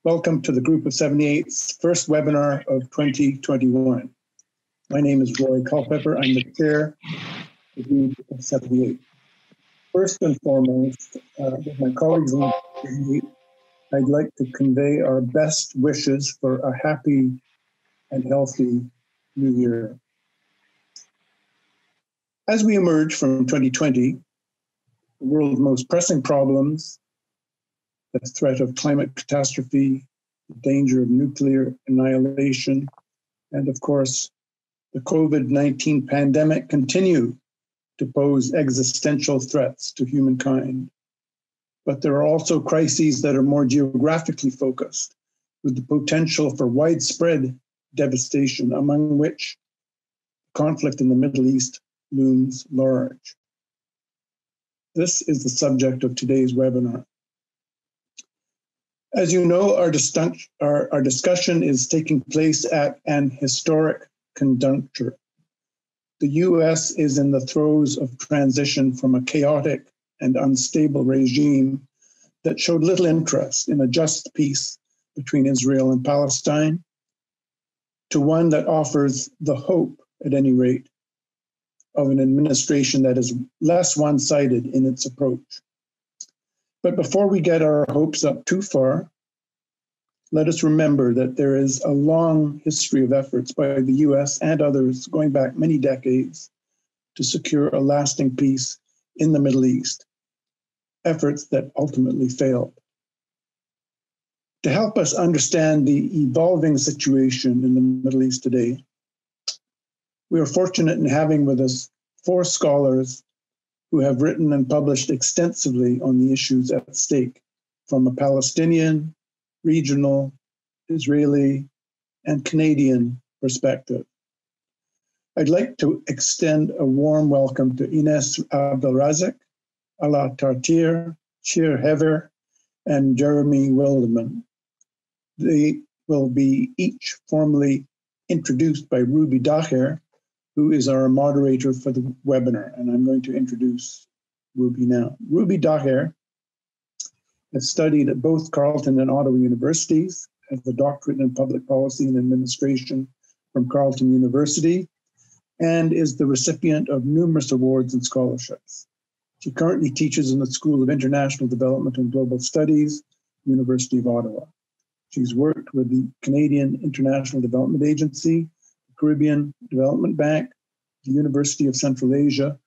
Welcome to the Group of 78's first webinar of 2021. My name is Roy Culpepper. I'm the chair of the Group of 78. First and foremost, with my colleagues in the 78, I'd like to convey our best wishes for a happy and healthy new year. As we emerge from 2020, the world's most pressing problems, the threat of climate catastrophe, the danger of nuclear annihilation, and of course, the COVID-19 pandemic continue to pose existential threats to humankind. But there are also crises that are more geographically focused, with the potential for widespread devastation, among which conflict in the Middle East looms large. This is the subject of today's webinar. As you know, our discussion is taking place at an historic conjuncture. The US is in the throes of transition from a chaotic and unstable regime that showed little interest in a just peace between Israel and Palestine to one that offers the hope, at any rate, of an administration that is less one-sided in its approach. But before we get our hopes up too far, let us remember that there is a long history of efforts by the US and others going back many decades to secure a lasting peace in the Middle East, efforts that ultimately failed. To help us understand the evolving situation in the Middle East today, we are fortunate in having with us 4 scholars who have written and published extensively on the issues at stake from a Palestinian, regional, Israeli, and Canadian perspective. I'd like to extend a warm welcome to Ines Abdelrazak, Ala Tartir, Shir Hever, and Jeremy Wellman. They will be each formally introduced by Ruby Daher, who is our moderator for the webinar, and I'm going to introduce Ruby now. Ruby Daher has studied at both Carleton and Ottawa universities, has a doctorate in public policy and administration from Carleton University, and is the recipient of numerous awards and scholarships. She currently teaches in the School of International Development and Global Studies, University of Ottawa. She's worked with the Canadian International Development Agency, Caribbean Development Bank, the University of Central Asia,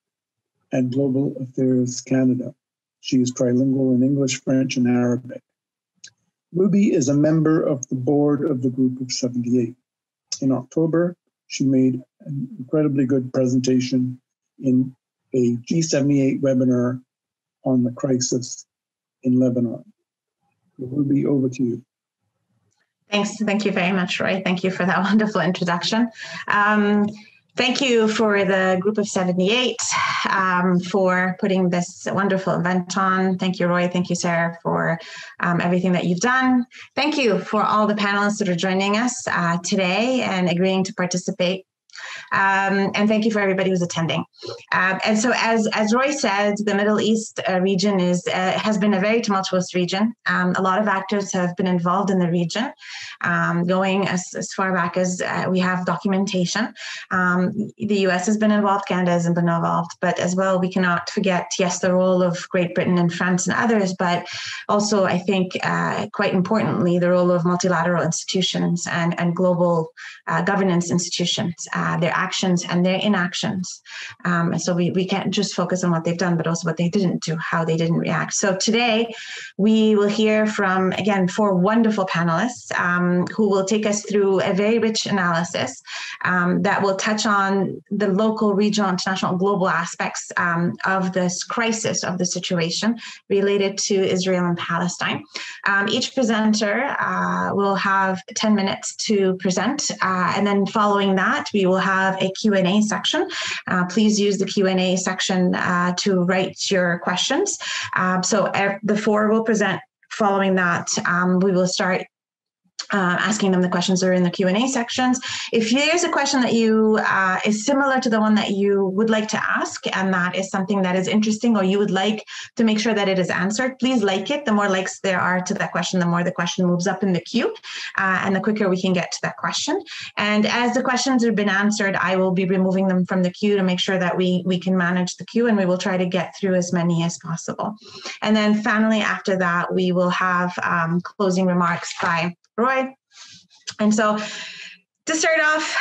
and Global Affairs Canada. She is trilingual in English, French, and Arabic. Ruby is a member of the board of the Group of 78. In October, she made an incredibly good presentation in a G78 webinar on the crisis in Lebanon. Ruby, over to you. Thanks. Thank you very much, Roy. Thank you for that wonderful introduction. Thank you for the Group of 78 for putting this wonderful event on. Thank you, Roy. Thank you, Sarah, for everything that you've done. Thank you for all the panelists that are joining us today and agreeing to participate. And thank you for everybody who's attending. And so, as Roy said, the Middle East region has been a very tumultuous region. A lot of actors have been involved in the region, going as far back as we have documentation. The US has been involved, Canada hasn't been involved, but as well, we cannot forget, yes, the role of Great Britain and France and others, but also, I think, quite importantly, the role of multilateral institutions and global governance institutions. Their actions and their inactions. So we can't just focus on what they've done, but also what they didn't do, how they didn't react. So today we will hear from, again, 4 wonderful panelists who will take us through a very rich analysis that will touch on the local, regional, international, global aspects of this crisis, of the situation related to Israel and Palestine. Each presenter will have 10 minutes to present, and then following that, we will have a Q&A section. Please use the Q&A section to write your questions. So the 4 will present. Following that, we will start asking them the questions that are in the Q&A sections. If there's a question that you is similar to the one that you would like to ask, and that is something that is interesting, or you would like to make sure that it is answered, please like it. The more likes there are to that question, the more the question moves up in the queue, and the quicker we can get to that question. And as the questions have been answered, I will be removing them from the queue to make sure that we can manage the queue, and we will try to get through as many as possible. And then finally, after that, we will have closing remarks by Roy. And so to start off,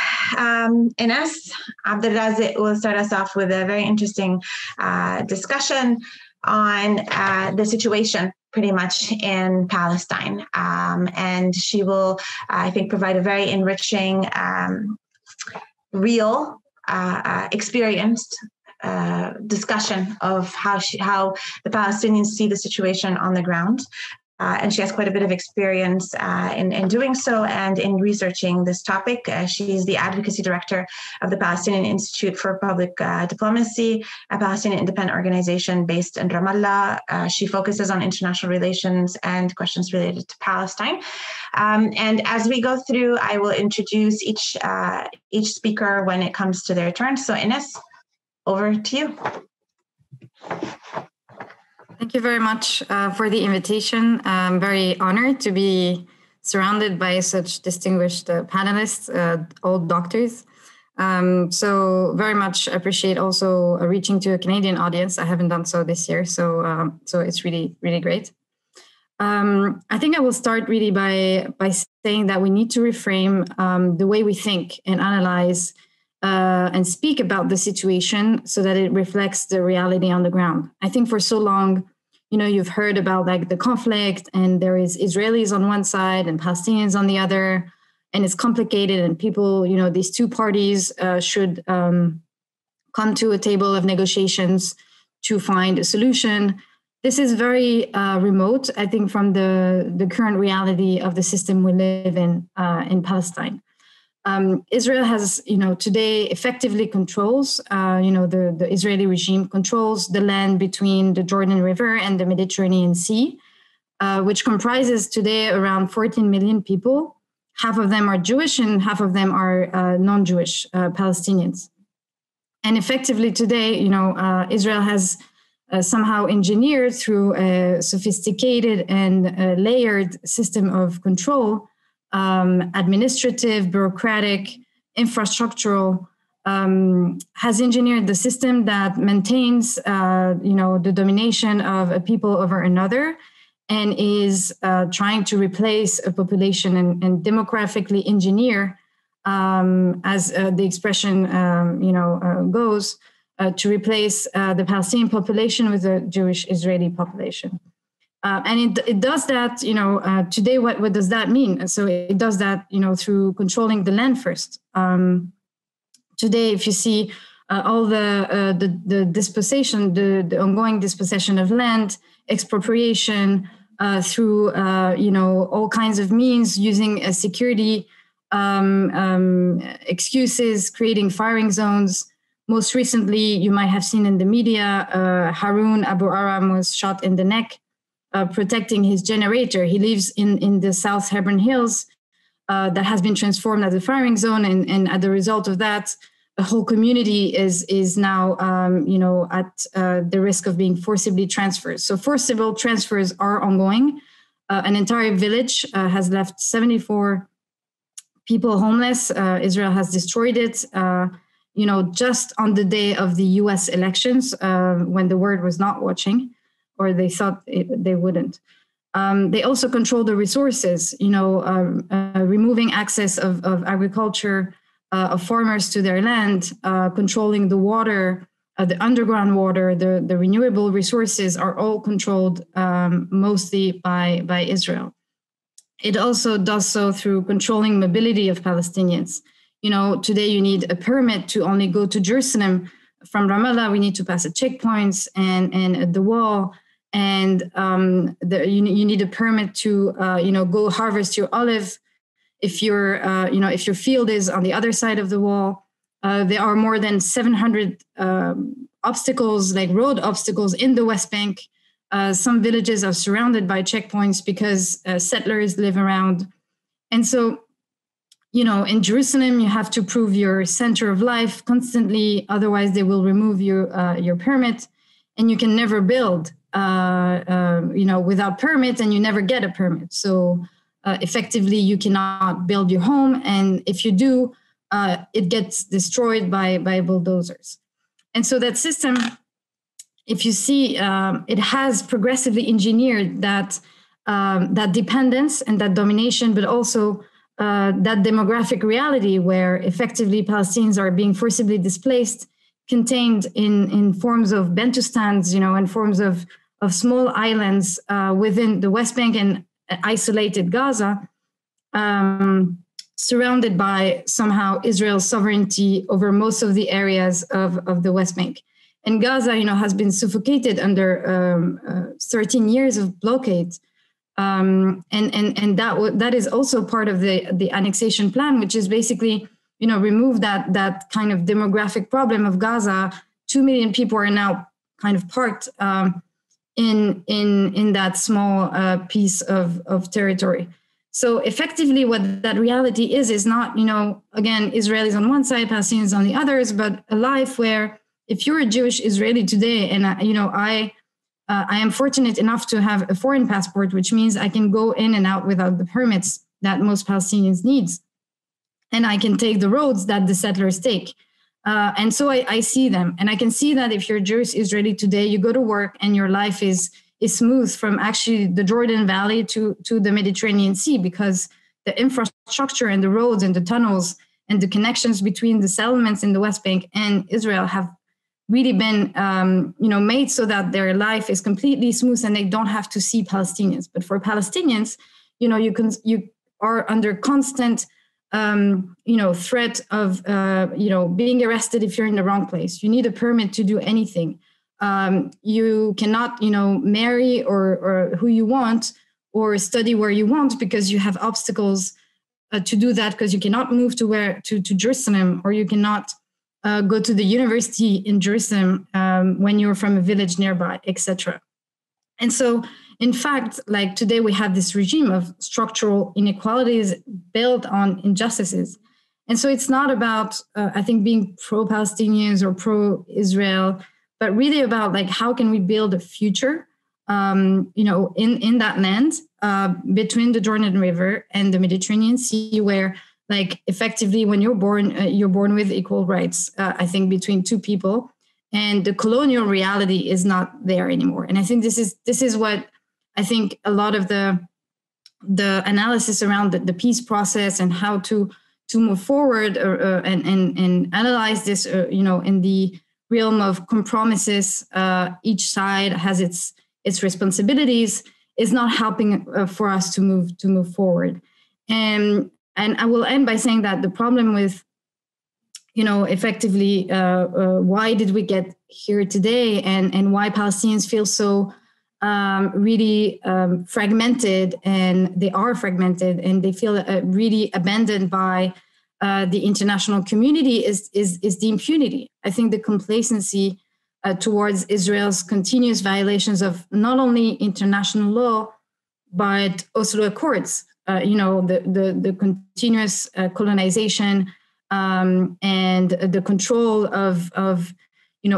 Ines Abdelrazak will start us off with a very interesting discussion on the situation pretty much in Palestine. And she will, I think, provide a very enriching, real, experienced discussion of how the Palestinians see the situation on the ground. And she has quite a bit of experience in doing so and in researching this topic. She's the advocacy director of the Palestinian Institute for Public Diplomacy, a Palestinian independent organization based in Ramallah. She focuses on international relations and questions related to Palestine. And as we go through, I will introduce each speaker when it comes to their turn. So Ines, over to you. Thank you very much for the invitation. I'm very honored to be surrounded by such distinguished panelists, all doctors. So very much appreciate also reaching to a Canadian audience. I haven't done so this year, so it's really, really great. I think I will start really by saying that we need to reframe the way we think and analyze and speak about the situation so that it reflects the reality on the ground. I think for so long, you've heard about like the conflict, and there is Israelis on one side and Palestinians on the other, and it's complicated, and people, these two parties should come to a table of negotiations to find a solution. This is very remote, I think, from the current reality of the system we live in Palestine. Israel has, today effectively controls, the Israeli regime controls the land between the Jordan River and the Mediterranean Sea, which comprises today around 14 million people. Half of them are Jewish and half of them are non-Jewish Palestinians. And effectively today, Israel has somehow engineered through a sophisticated and layered system of control, administrative, bureaucratic, infrastructural, has engineered the system that maintains, the domination of a people over another, and is trying to replace a population and demographically engineer, as the expression, goes, to replace the Palestinian population with the Jewish Israeli population. And it does that, today, what does that mean? So it does that, through controlling the land first. Today, if you see all the dispossession, the ongoing dispossession of land, expropriation, through, all kinds of means, using security excuses, creating firing zones. Most recently, you might have seen in the media, Haroun Abu Aram was shot in the neck, protecting his generator. He lives in the South Hebron Hills that has been transformed as a firing zone. And as a result of that, the whole community is now, at the risk of being forcibly transferred. So forcible transfers are ongoing. An entire village has left 74 people homeless. Israel has destroyed it, just on the day of the US elections, when the world was not watching, or they thought they wouldn't. They also control the resources, removing access of agriculture, of farmers to their land, controlling the water, the underground water, the renewable resources are all controlled mostly by Israel. It also does so through controlling mobility of Palestinians. Today you need a permit to only go to Jerusalem. From Ramallah, we need to pass at checkpoints and at the wall. And you need a permit to, go harvest your olive. If your field is on the other side of the wall, there are more than 700 obstacles, like road obstacles in the West Bank. Some villages are surrounded by checkpoints because settlers live around. And so, in Jerusalem, you have to prove your center of life constantly. Otherwise, they will remove your permit, and you can never build, without permit, and you never get a permit. So effectively, you cannot build your home. And if you do, it gets destroyed by bulldozers. And so that system, if you see, it has progressively engineered that dependence and that domination, but also that demographic reality where effectively Palestinians are being forcibly displaced, contained in forms of Bantustans, in forms of small islands within the West Bank and isolated Gaza, surrounded by somehow Israel's sovereignty over most of the areas of the West Bank. And Gaza, has been suffocated under 13 years of blockade. And that is also part of the annexation plan, which is basically, remove that kind of demographic problem of Gaza. 2 million people are now kind of parked in that small piece of territory. So effectively, what that reality is not, again, Israelis on one side, Palestinians on the others, but a life where if you're a Jewish Israeli today, and I am fortunate enough to have a foreign passport, which means I can go in and out without the permits that most Palestinians need. And I can take the roads that the settlers take. And so I see them. And I can see that if you're a Jewish Israeli today, you go to work and your life is smooth from actually the Jordan Valley to the Mediterranean Sea, because the infrastructure and the roads and the tunnels and the connections between the settlements in the West Bank and Israel have really been, made so that their life is completely smooth and they don't have to see Palestinians. But for Palestinians, you are under constant, threat of, being arrested if you're in the wrong place. You need a permit to do anything. You cannot, marry or who you want or study where you want because you have obstacles to do that, because you cannot move to Jerusalem, or you cannot go to the university in Jerusalem when you're from a village nearby, etc. And so, in fact, like today we have this regime of structural inequalities built on injustices. And so it's not about, I think, being pro-Palestinians or pro-Israel, but really about like, how can we build a future, in that land between the Jordan River and the Mediterranean Sea, where like effectively when you're born with equal rights, I think, between two people, and the colonial reality is not there anymore. And I think this is what I think a lot of the analysis around the peace process and how to move forward and analyze this, in the realm of compromises, each side has its responsibilities, is not helping for us to move forward. And I will end by saying that the problem with, effectively, why did we get here today, and why Palestinians feel so really fragmented, and they are fragmented, and they feel really abandoned by the international community is the impunity. I think the complacency towards Israel's continuous violations of not only international law, but Oslo Accords, the continuous colonization and the control of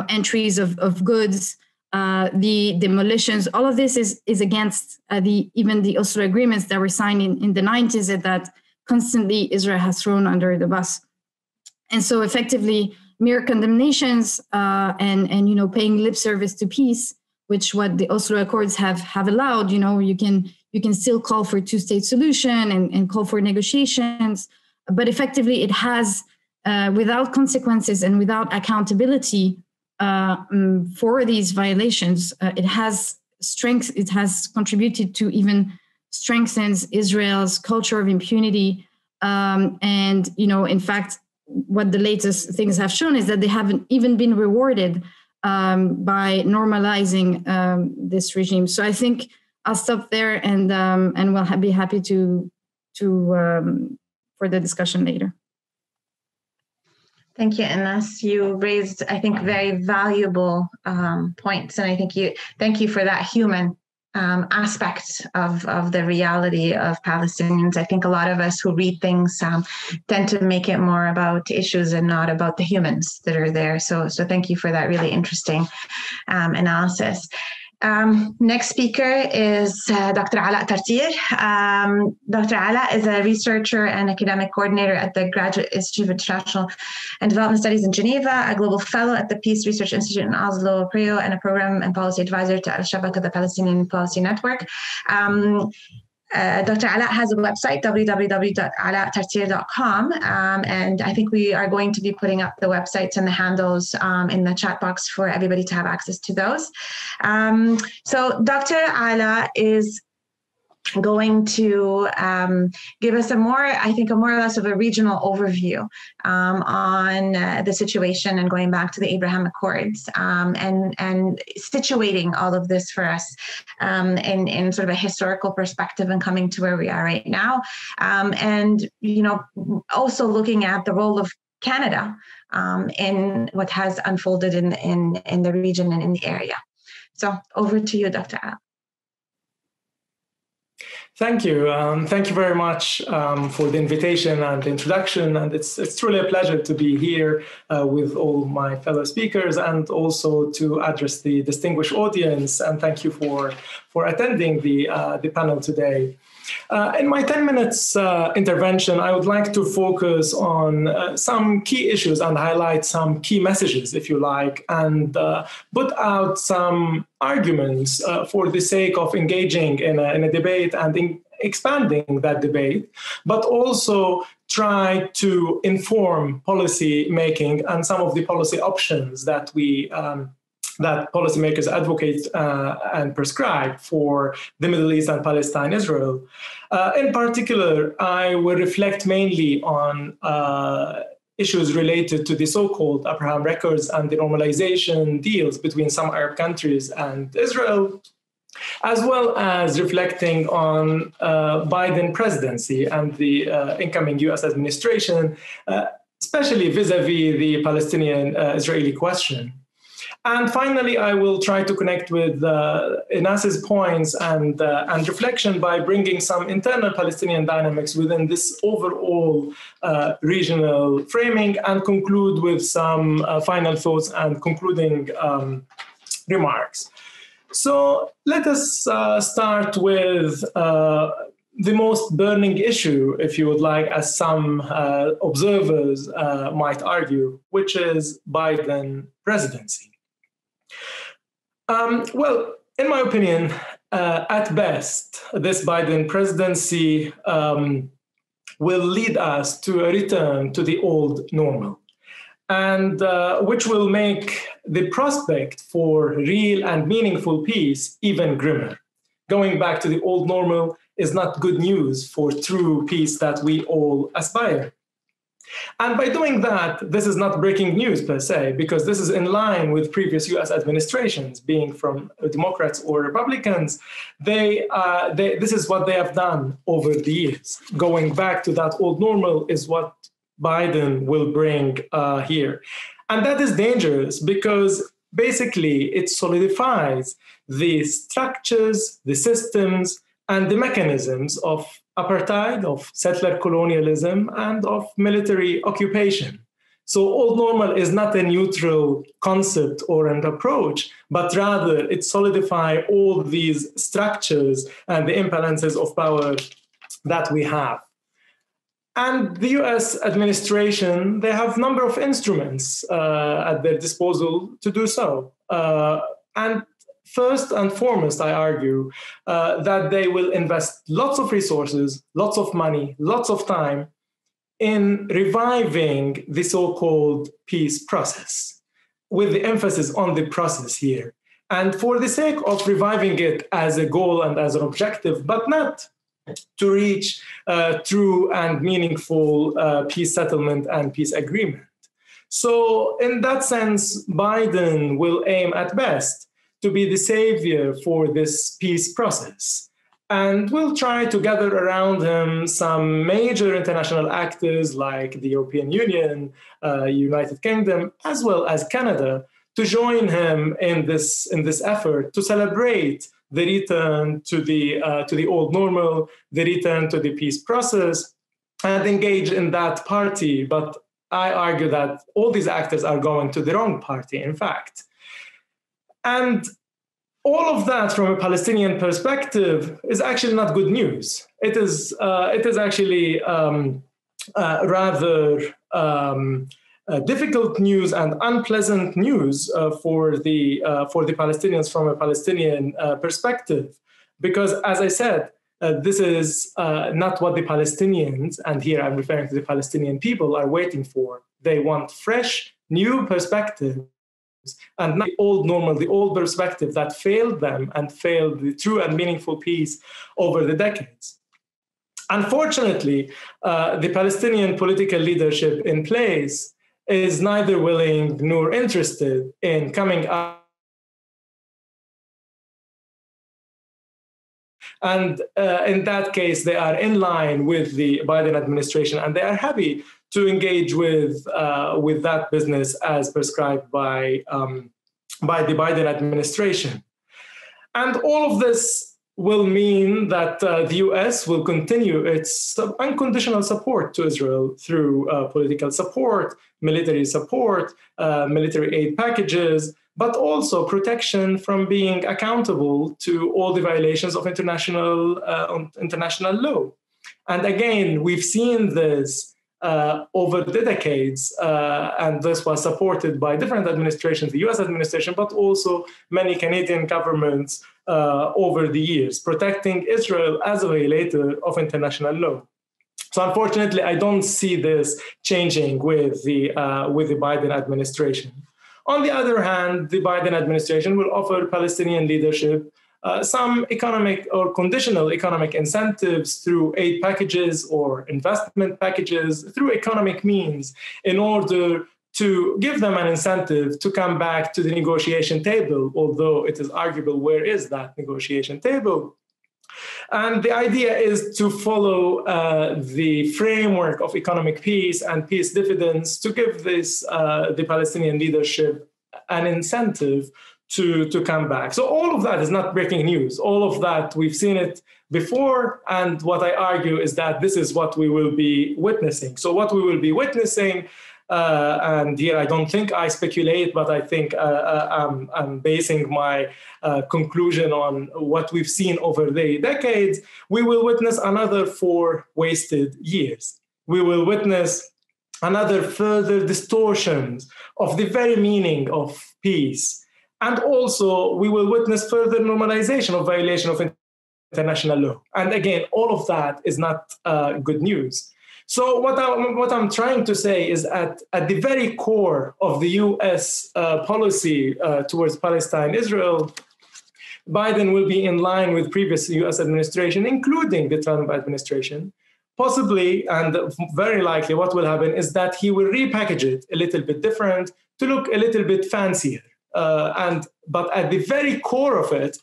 entries of goods, the demolitions. All of this is against even the Oslo agreements that were signed in the 90s, and that constantly Israel has thrown under the bus. And so effectively mere condemnations and paying lip service to peace, which what the Oslo Accords have allowed. You can still call for a two-state solution and call for negotiations, but effectively it has, without consequences and without accountability for these violations, it has contributed to even strengthens Israel's culture of impunity. In fact, what the latest things have shown is that they haven't even been rewarded by normalizing this regime. So I think I'll stop there, and we'll be happy to for the discussion later. Thank you, Ines. You raised, I think, very valuable points, and I think thank you for that human aspect of the reality of Palestinians. I think a lot of us who read things tend to make it more about issues and not about the humans that are there. So thank you for that really interesting analysis. Next speaker is Dr. Ala Tartir. Dr. Ala is a researcher and academic coordinator at the Graduate Institute of International and Development Studies in Geneva, a global fellow at the Peace Research Institute in Oslo, PRIO, and a program and policy advisor to Al-Shabaka, the Palestinian Policy Network. Dr. Ala has a website, www.alatartir.com, and I think we are going to be putting up the websites and the handles in the chat box for everybody to have access to those. So Dr. Ala is going to give us a more or less of a regional overview on the situation and going back to the Abraham Accords and situating all of this for us in sort of a historical perspective and coming to where we are right now. And, also looking at the role of Canada in what has unfolded in the region and in the area. So over to you, Dr. Ala. Thank you. Thank you very much for the invitation and the introduction. And it's truly a pleasure to be here with all my fellow speakers and also to address the distinguished audience. And thank you for attending the panel today. In my 10 minutes intervention, I would like to focus on some key issues and highlight some key messages, if you like, and put out some arguments for the sake of engaging in a debate and expanding that debate, but also try to inform policy making and some of the policy options that that policymakers advocate and prescribe for the Middle East and Palestine, Israel. In particular, I will reflect mainly on issues related to the so-called Abraham Accords and the normalization deals between some Arab countries and Israel, as well as reflecting on Biden presidency and the incoming US administration, especially vis-a-vis the Palestinian-Israeli question. And finally, I will try to connect with Inas's points and reflection by bringing some internal Palestinian dynamics within this overall regional framing and conclude with some final thoughts and concluding remarks. So let us start with the most burning issue, if you would like, as some observers might argue, which is Biden presidency. Well, in my opinion, at best, this Biden presidency will lead us to a return to the old normal, and which will make the prospect for real and meaningful peace even grimmer. Going back to the old normal is not good news for true peace that we all aspire. And by doing that, this is not breaking news per se, because this is in line with previous US administrations, being from Democrats or Republicans. This is what they have done over the years. Going back to that old normal is what Biden will bring here. And that is dangerous because basically it solidifies the structures, the systems, and the mechanisms of apartheid, of settler colonialism, and of military occupation. So old normal is not a neutral concept or an approach, but rather it solidifies all these structures and the imbalances of power that we have. And the US administration, they have a number of instruments at their disposal to do so. And first and foremost, I argue that they will invest lots of resources, lots of money, lots of time in reviving the so-called peace process, with the emphasis on the process here. And for the sake of reviving it as a goal and as an objective, but not to reach true and meaningful peace settlement and peace agreement. So in that sense, Biden will aim at best to be the savior for this peace process. And we'll try to gather around him some major international actors like the European Union, United Kingdom, as well as Canada, to join him in this effort to celebrate the return to the old normal, the return to the peace process, and engage in that party. But I argue that all these actors are going to the wrong party, in fact. And all of that from a Palestinian perspective is actually not good news. It is actually rather difficult news and unpleasant news for the Palestinians from a Palestinian perspective, because, as I said, this is not what the Palestinians, and here I'm referring to the Palestinian people, are waiting for. They want fresh, new perspectives, and not the old normal, the old perspective that failed them and failed the true and meaningful peace over the decades. Unfortunately, the Palestinian political leadership in place is neither willing nor interested in coming up. And in that case, they are in line with the Biden administration, and they are happy to engage with that business as prescribed by the Biden administration. And all of this will mean that the US will continue its unconditional support to Israel through political support, military support, military aid packages, but also protection from being accountable to all the violations of international law. And again, we've seen this over the decades, and this was supported by different administrations, the US administration, but also many Canadian governments over the years, protecting Israel as a violator of international law. So unfortunately, I don't see this changing with the Biden administration. On the other hand, the Biden administration will offer Palestinian leadership some economic or conditional economic incentives through aid packages or investment packages, through economic means, in order to give them an incentive to come back to the negotiation table, although it is arguable where is that negotiation table. And the idea is to follow the framework of economic peace and peace dividends to give the Palestinian leadership an incentive to come back. So all of that is not breaking news. All of that, we've seen it before. And what I argue is that this is what we will be witnessing. So what we will be witnessing, and here I don't think I speculate, but I think I'm basing my conclusion on what we've seen over the decades. We will witness another 4 wasted years. We will witness another further distortions of the very meaning of peace. And also, we will witness further normalization of violation of international law. And again, all of that is not good news. So what I'm trying to say is at the very core of the US policy towards Palestine, Israel, Biden will be in line with previous US administration, including the Trump administration. Possibly, and very likely, what will happen is that he will repackage it a little bit different to look a little bit fancier. But at the very core of it,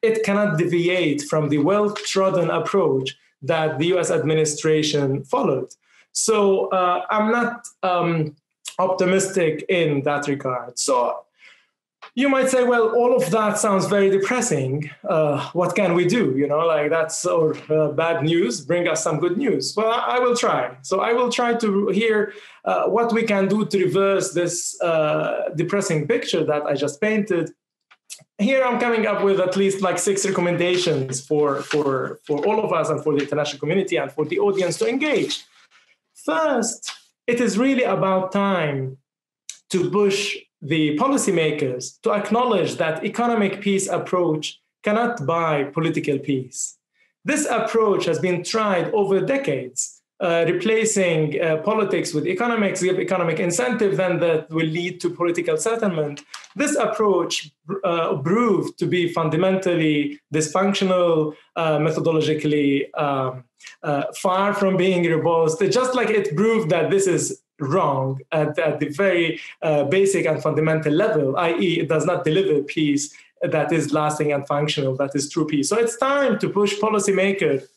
it cannot deviate from the well-trodden approach that the US administration followed. So I'm not optimistic in that regard. So you might say, well, all of that sounds very depressing. What can we do? That's bad news. Bring us some good news. Well, I will try. So I will try to hear what we can do to reverse this depressing picture that I just painted. Here I'm coming up with at least 6 recommendations for all of us and for the international community and for the audience to engage. First, it is really about time to push the policymakers to acknowledge that economic peace approach cannot buy political peace. This approach has been tried over decades, replacing politics with economics, give economic incentive, then that will lead to political settlement. This approach proved to be fundamentally dysfunctional, methodologically far from being robust, just like it proved that this is wrong at the very basic and fundamental level, i.e. it does not deliver peace that is lasting and functional, that is true peace. So it's time to push policymakers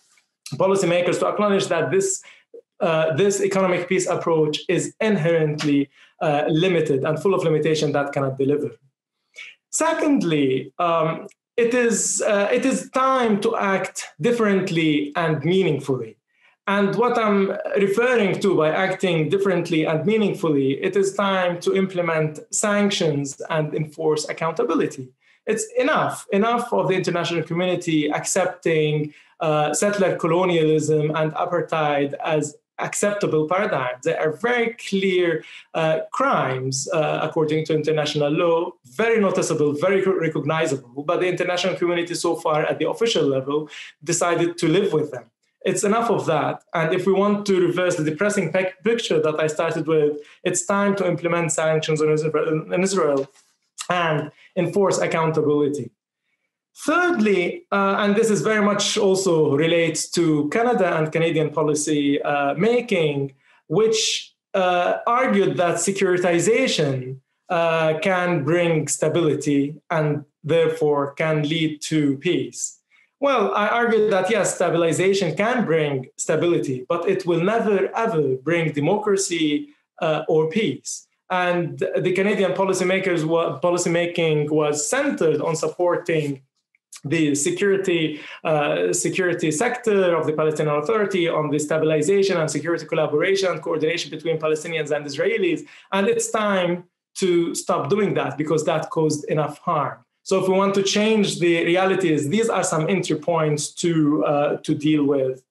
to acknowledge that this economic peace approach is inherently limited and full of limitation that cannot deliver. Secondly, it is time to act differently and meaningfully. And what I'm referring to by acting differently and meaningfully, it is time to implement sanctions and enforce accountability. It's enough of the international community accepting settler colonialism and apartheid as acceptable paradigms. They are very clear crimes according to international law, very noticeable, very recognizable, but the international community so far at the official level decided to live with them. It's enough of that. And if we want to reverse the depressing picture that I started with, it's time to implement sanctions on Israel and enforce accountability. Thirdly, and this is very much also relates to Canada and Canadian policy making, which argued that securitization can bring stability and therefore can lead to peace. Well, I argued that, yes, stabilization can bring stability, but it will never, ever bring democracy or peace. And the Canadian policymaking was centered on supporting the security sector of the Palestinian Authority, on the stabilization and security collaboration and coordination between Palestinians and Israelis. And it's time to stop doing that because that caused enough harm. So if we want to change the realities, these are some entry points to deal with.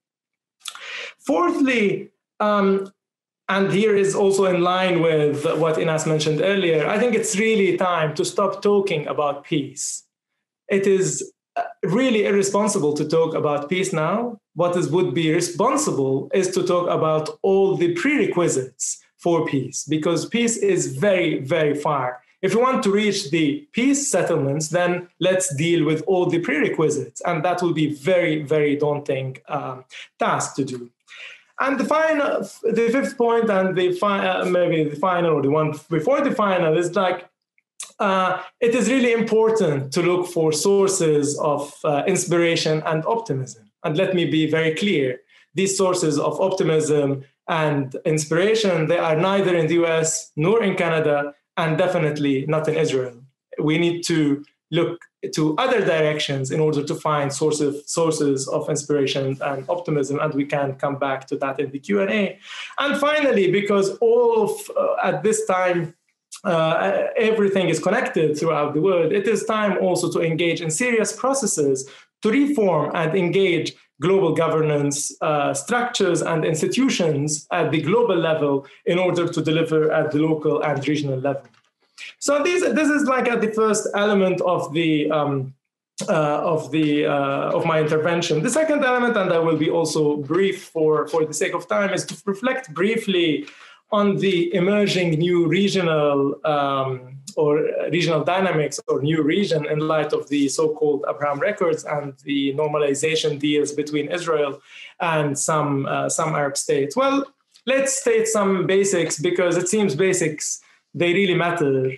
Fourthly, and here is also in line with what Inas mentioned earlier, I think it's really time to stop talking about peace. It is really irresponsible to talk about peace now. What would be responsible is to talk about all the prerequisites for peace, because peace is very, very far. If we want to reach the peace settlements, then let's deal with all the prerequisites. And that will be very, very daunting task to do. And the fifth point, and maybe the final or the one before the final, is like, it is really important to look for sources of inspiration and optimism. And let me be very clear. These sources of optimism and inspiration, they are neither in the US nor in Canada, and definitely not in Israel. We need to look to other directions in order to find sources of inspiration and optimism, and we can come back to that in the Q&A. And finally, because at this time, everything is connected throughout the world, it is time also to engage in serious processes to reform and engage global governance structures and institutions at the global level in order to deliver at the local and regional level. So this is like the first element of my intervention. The second element, and I will be also brief for the sake of time, is to reflect briefly on the emerging new regional dynamics or new region in light of the so-called Abraham Accords and the normalization deals between Israel and some Arab states. Well, let's state some basics, because it seems basics, they really matter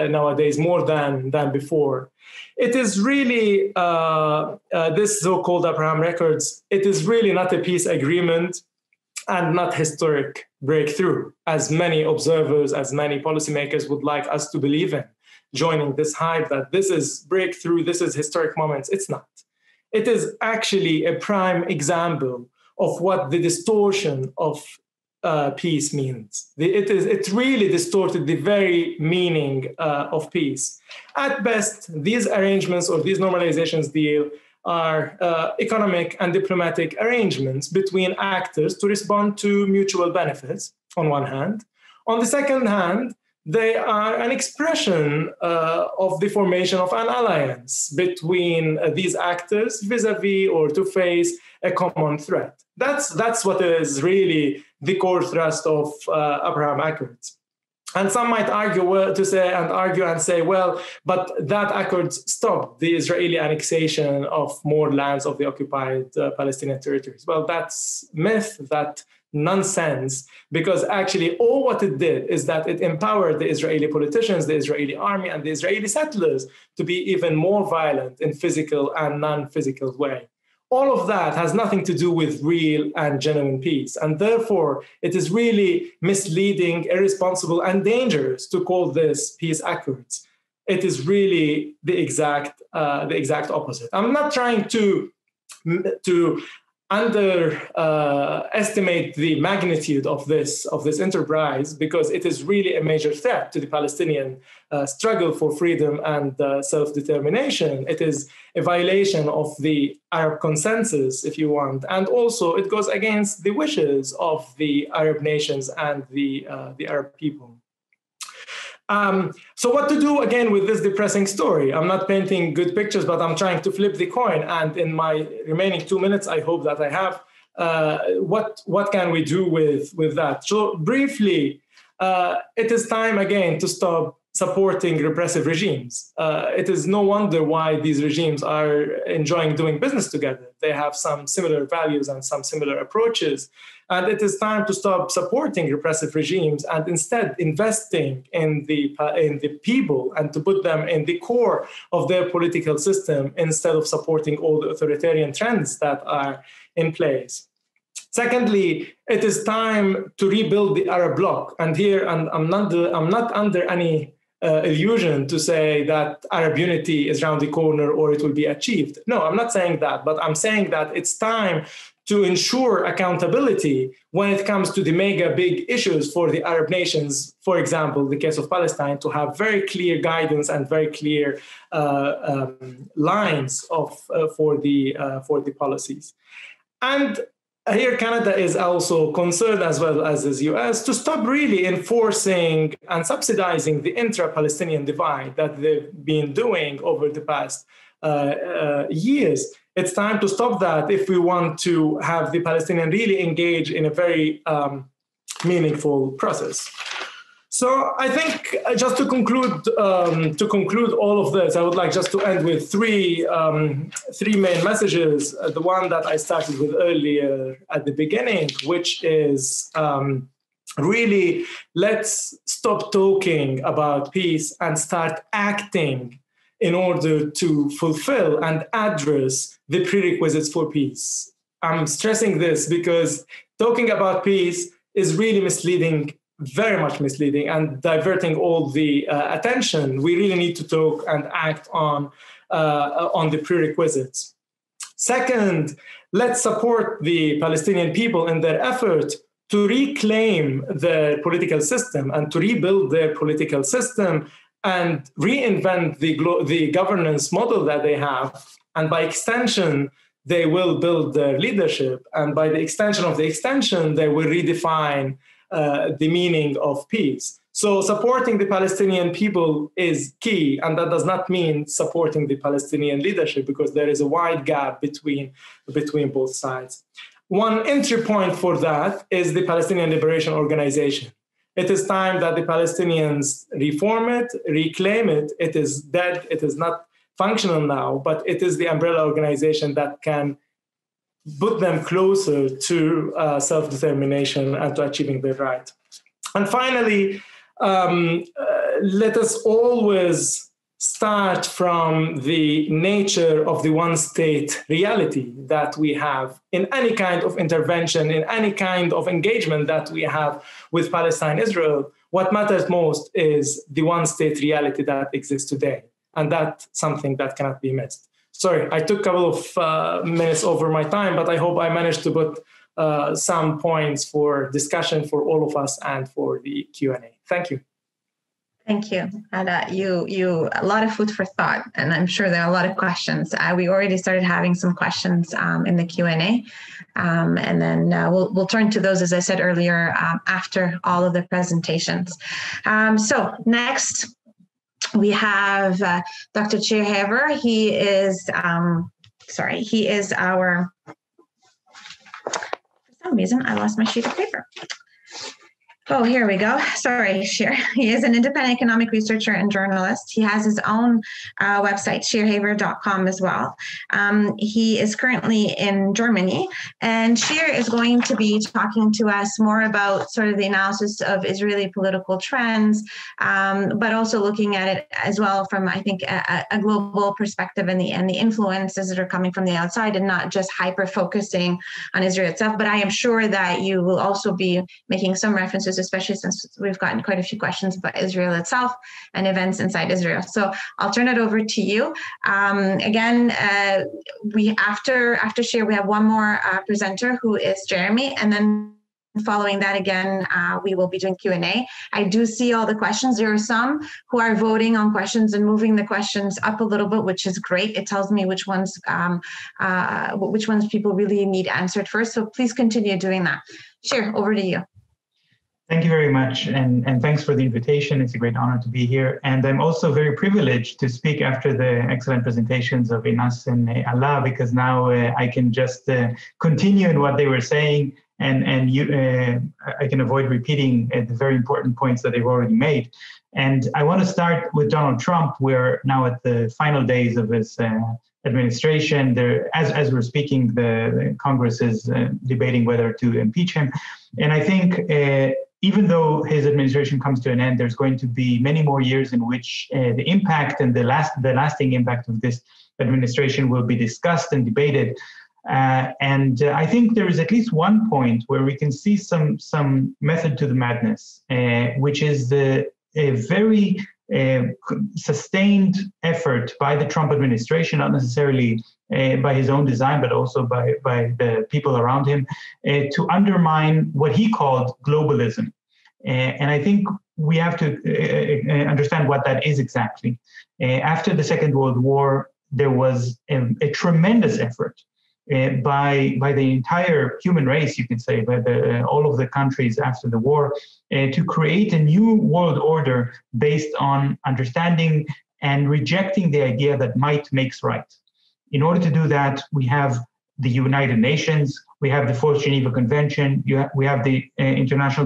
nowadays more than before. It is really, this so-called Abraham Accords, it is really not a peace agreement and not historic breakthrough, as many observers, as many policymakers would like us to believe in, joining this hype that this is breakthrough, this is historic moments. It's not. It is actually a prime example of what the distortion of peace means. It really distorted the very meaning of peace. At best, these arrangements or these normalizations deal are economic and diplomatic arrangements between actors to respond to mutual benefits, on one hand. On the second hand, they are an expression of the formation of an alliance between these actors vis-a-vis or to face a common threat. That's what is really the core thrust of Abraham Accords. And some might argue and say, well, but that accord stopped the Israeli annexation of more lands of the occupied Palestinian territories. Well, that's myth, that nonsense, because actually all what it did is that it empowered the Israeli politicians, the Israeli army, and the Israeli settlers to be even more violent in physical and non-physical way. All of that has nothing to do with real and genuine peace. And therefore, it is really misleading, irresponsible, and dangerous to call this peace accords. it is really the exact opposite. I'm not trying to underestimate the magnitude of this enterprise, because it is really a major threat to the Palestinian struggle for freedom and self-determination. It is a violation of the Arab consensus, if you want, and also it goes against the wishes of the Arab nations and the Arab people. So what to do again with this depressing story? I'm not painting good pictures, but I'm trying to flip the coin. And in my remaining 2 minutes, I hope that I have, what can we do with that? So briefly, it is time again to stop supporting repressive regimes. It is no wonder why these regimes are enjoying doing business together. They have some similar values and some similar approaches. And it is time to stop supporting repressive regimes and instead investing in the people and to put them in the core of their political system instead of supporting all the authoritarian trends that are in place. Secondly, it is time to rebuild the Arab bloc. And here, I'm not under any illusion to say that Arab unity is around the corner or it will be achieved. No, I'm not saying that, but I'm saying that it's time to ensure accountability when it comes to the mega big issues for the Arab nations, for example, the case of Palestine, to have very clear guidance and very clear lines for the policies. And here, Canada is also concerned, as well as the US, to stop really enforcing and subsidizing the intra-Palestinian divide that they've been doing over the past years. It's time to stop that if we want to have the Palestinians really engage in a very meaningful process. So I think just to conclude all of this, I would like just to end with three main messages. The one that I started with earlier at the beginning, which is really let's stop talking about peace and start acting in order to fulfill and address the prerequisites for peace. I'm stressing this because talking about peace is really misleading, very much misleading, and diverting all the attention. We really need to talk and act on the prerequisites. Second, let's support the Palestinian people in their effort to reclaim their political system and to rebuild their political system and reinvent the governance model that they have. And by extension, they will build their leadership. And by the extension of the extension, they will redefine the meaning of peace. So supporting the Palestinian people is key. And that does not mean supporting the Palestinian leadership, because there is a wide gap between both sides. One entry point for that is the Palestinian Liberation Organization. It is time that the Palestinians reform it, reclaim it. It is dead. It is not functional now, but it is the umbrella organization that can put them closer to self-determination and to achieving their right. And finally, let us always start from the nature of the one-state reality that we have in any kind of intervention, in any kind of engagement that we have with Palestine, Israel. What matters most is the one-state reality that exists today. And that's something that cannot be missed. Sorry, I took a couple of minutes over my time, but I hope I managed to put some points for discussion for all of us and for the Q&A. Thank you. Thank you. And you a lot of food for thought, and I'm sure there are a lot of questions. We already started having some questions in the Q&A, and then we'll turn to those, as I said earlier, after all of the presentations. So next, we have Dr. Jure. He is our, for some reason, I lost my sheet of paper. Oh, here we go. Sorry, Jure. He is an independent economic researcher and journalist. He has his own website, jurehaver.com as well. He is currently in Germany, and Jure is going to be talking to us more about sort of the analysis of Israeli political trends, but also looking at it as well from, I think, a global perspective and the influences that are coming from the outside, and not just hyper-focusing on Israel itself. But I am sure that you will also be making some references viewers, especially since we've gotten quite a few questions about Israel itself and events inside Israel. So I'll turn it over to you. Again, after Shir, we have one more presenter who is Jeremy, and then following that, again, we will be doing Q&A. I do see all the questions. There are some who are voting on questions and moving the questions up a little bit, which is great. It tells me which ones people really need answered first. So please continue doing that. Shir, over to you. Thank you very much, and thanks for the invitation. It's a great honor to be here. And I'm also very privileged to speak after the excellent presentations of Inas and Allah, because now I can just continue in what they were saying, and I can avoid repeating the very important points that they've already made. And I want to start with Donald Trump. We're now at the final days of his administration. As we're speaking, the Congress is debating whether to impeach him. And I think even though his administration comes to an end, there's going to be many more years in which the impact and the lasting impact of this administration will be discussed and debated. And I think there is at least one point where we can see some method to the madness, which is a very sustained effort by the Trump administration, not necessarily by his own design, but also by the people around him, to undermine what he called globalism. And I think we have to understand what that is exactly. After the Second World War, there was a tremendous effort by the entire human race, you can say, by all of the countries after the war, to create a new world order based on understanding and rejecting the idea that might makes right. In order to do that, we have the United Nations, we have the Fourth Geneva Convention, we have the International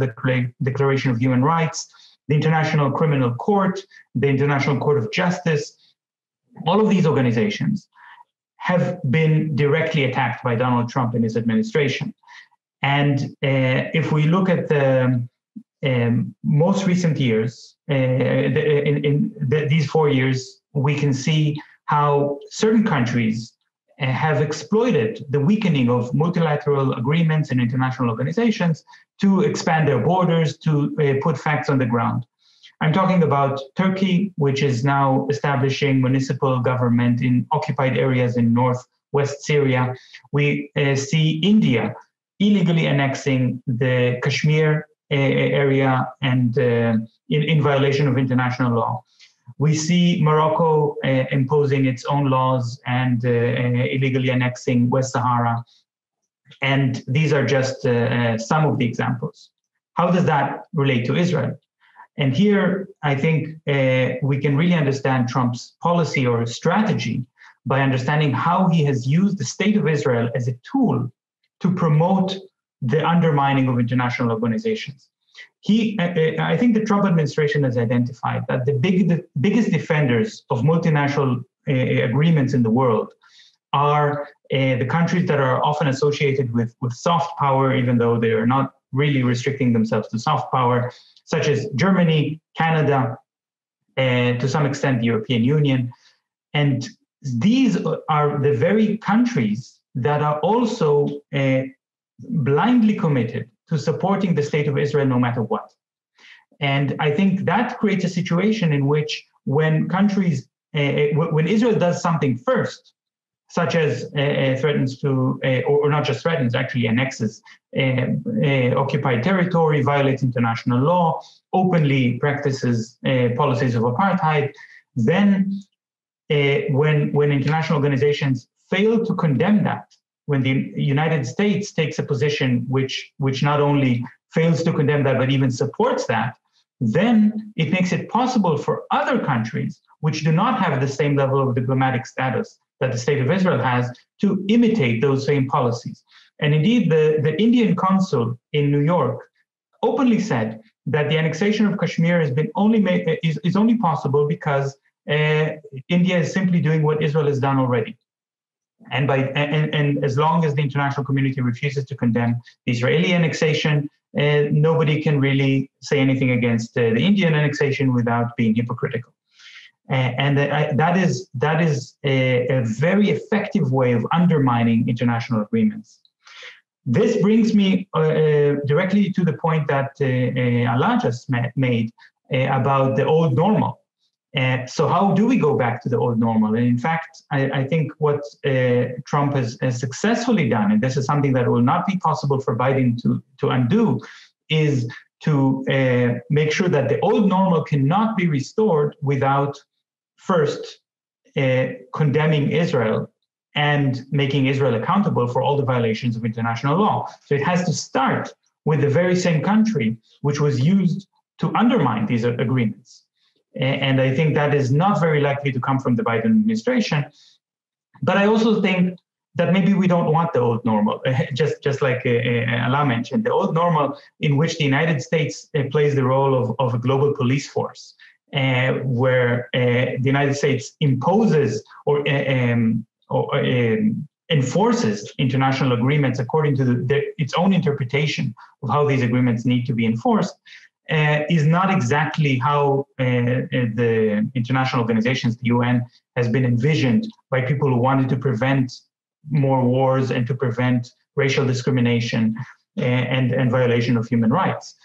Declaration of Human Rights, the International Criminal Court, the International Court of Justice. All of these organizations have been directly attacked by Donald Trump and his administration. And if we look at the most recent years, these 4 years, we can see how certain countries have exploited the weakening of multilateral agreements and international organizations to expand their borders, to put facts on the ground. I'm talking about Turkey, which is now establishing municipal government in occupied areas in northwest Syria. We see India illegally annexing the Kashmir area and in violation of international law. We see Morocco imposing its own laws and illegally annexing West Sahara. And these are just some of the examples. How does that relate to Israel? And here, I think we can really understand Trump's policy or strategy by understanding how he has used the state of Israel as a tool to promote the undermining of international organizations. I think the Trump administration has identified that the biggest defenders of multinational agreements in the world are the countries that are often associated with soft power, even though they are not really restricting themselves to soft power, such as Germany, Canada, and to some extent the European Union. And these are the very countries that are also blindly committed to supporting the state of Israel no matter what. And I think that creates a situation in which when Israel does something first, such as threatens to, or not just threatens, actually annexes occupied territory, violates international law, openly practices policies of apartheid, then when international organizations fail to condemn that, when the United States takes a position which not only fails to condemn that, but even supports that, then it makes it possible for other countries which do not have the same level of diplomatic status that the state of Israel has to imitate those same policies. And indeed, the Indian consul in New York openly said that the annexation of Kashmir has been is only possible because India is simply doing what Israel has done already. And as long as the international community refuses to condemn the Israeli annexation, nobody can really say anything against the Indian annexation without being hypocritical. And that is a very effective way of undermining international agreements. This brings me directly to the point that Ala just made about the old normal. So how do we go back to the old normal? And in fact, I think what Trump has successfully done, and this is something that will not be possible for Biden to undo, is to make sure that the old normal cannot be restored without first condemning Israel and making Israel accountable for all the violations of international law. So it has to start with the very same country which was used to undermine these agreements. And I think that is not very likely to come from the Biden administration. But I also think that maybe we don't want the old normal, just like Ala mentioned, the old normal in which the United States plays the role of a global police force, where the United States imposes or enforces international agreements according to its own interpretation of how these agreements need to be enforced, is not exactly how the international organizations, the UN, has been envisioned by people who wanted to prevent more wars and to prevent racial discrimination and violation of human rights.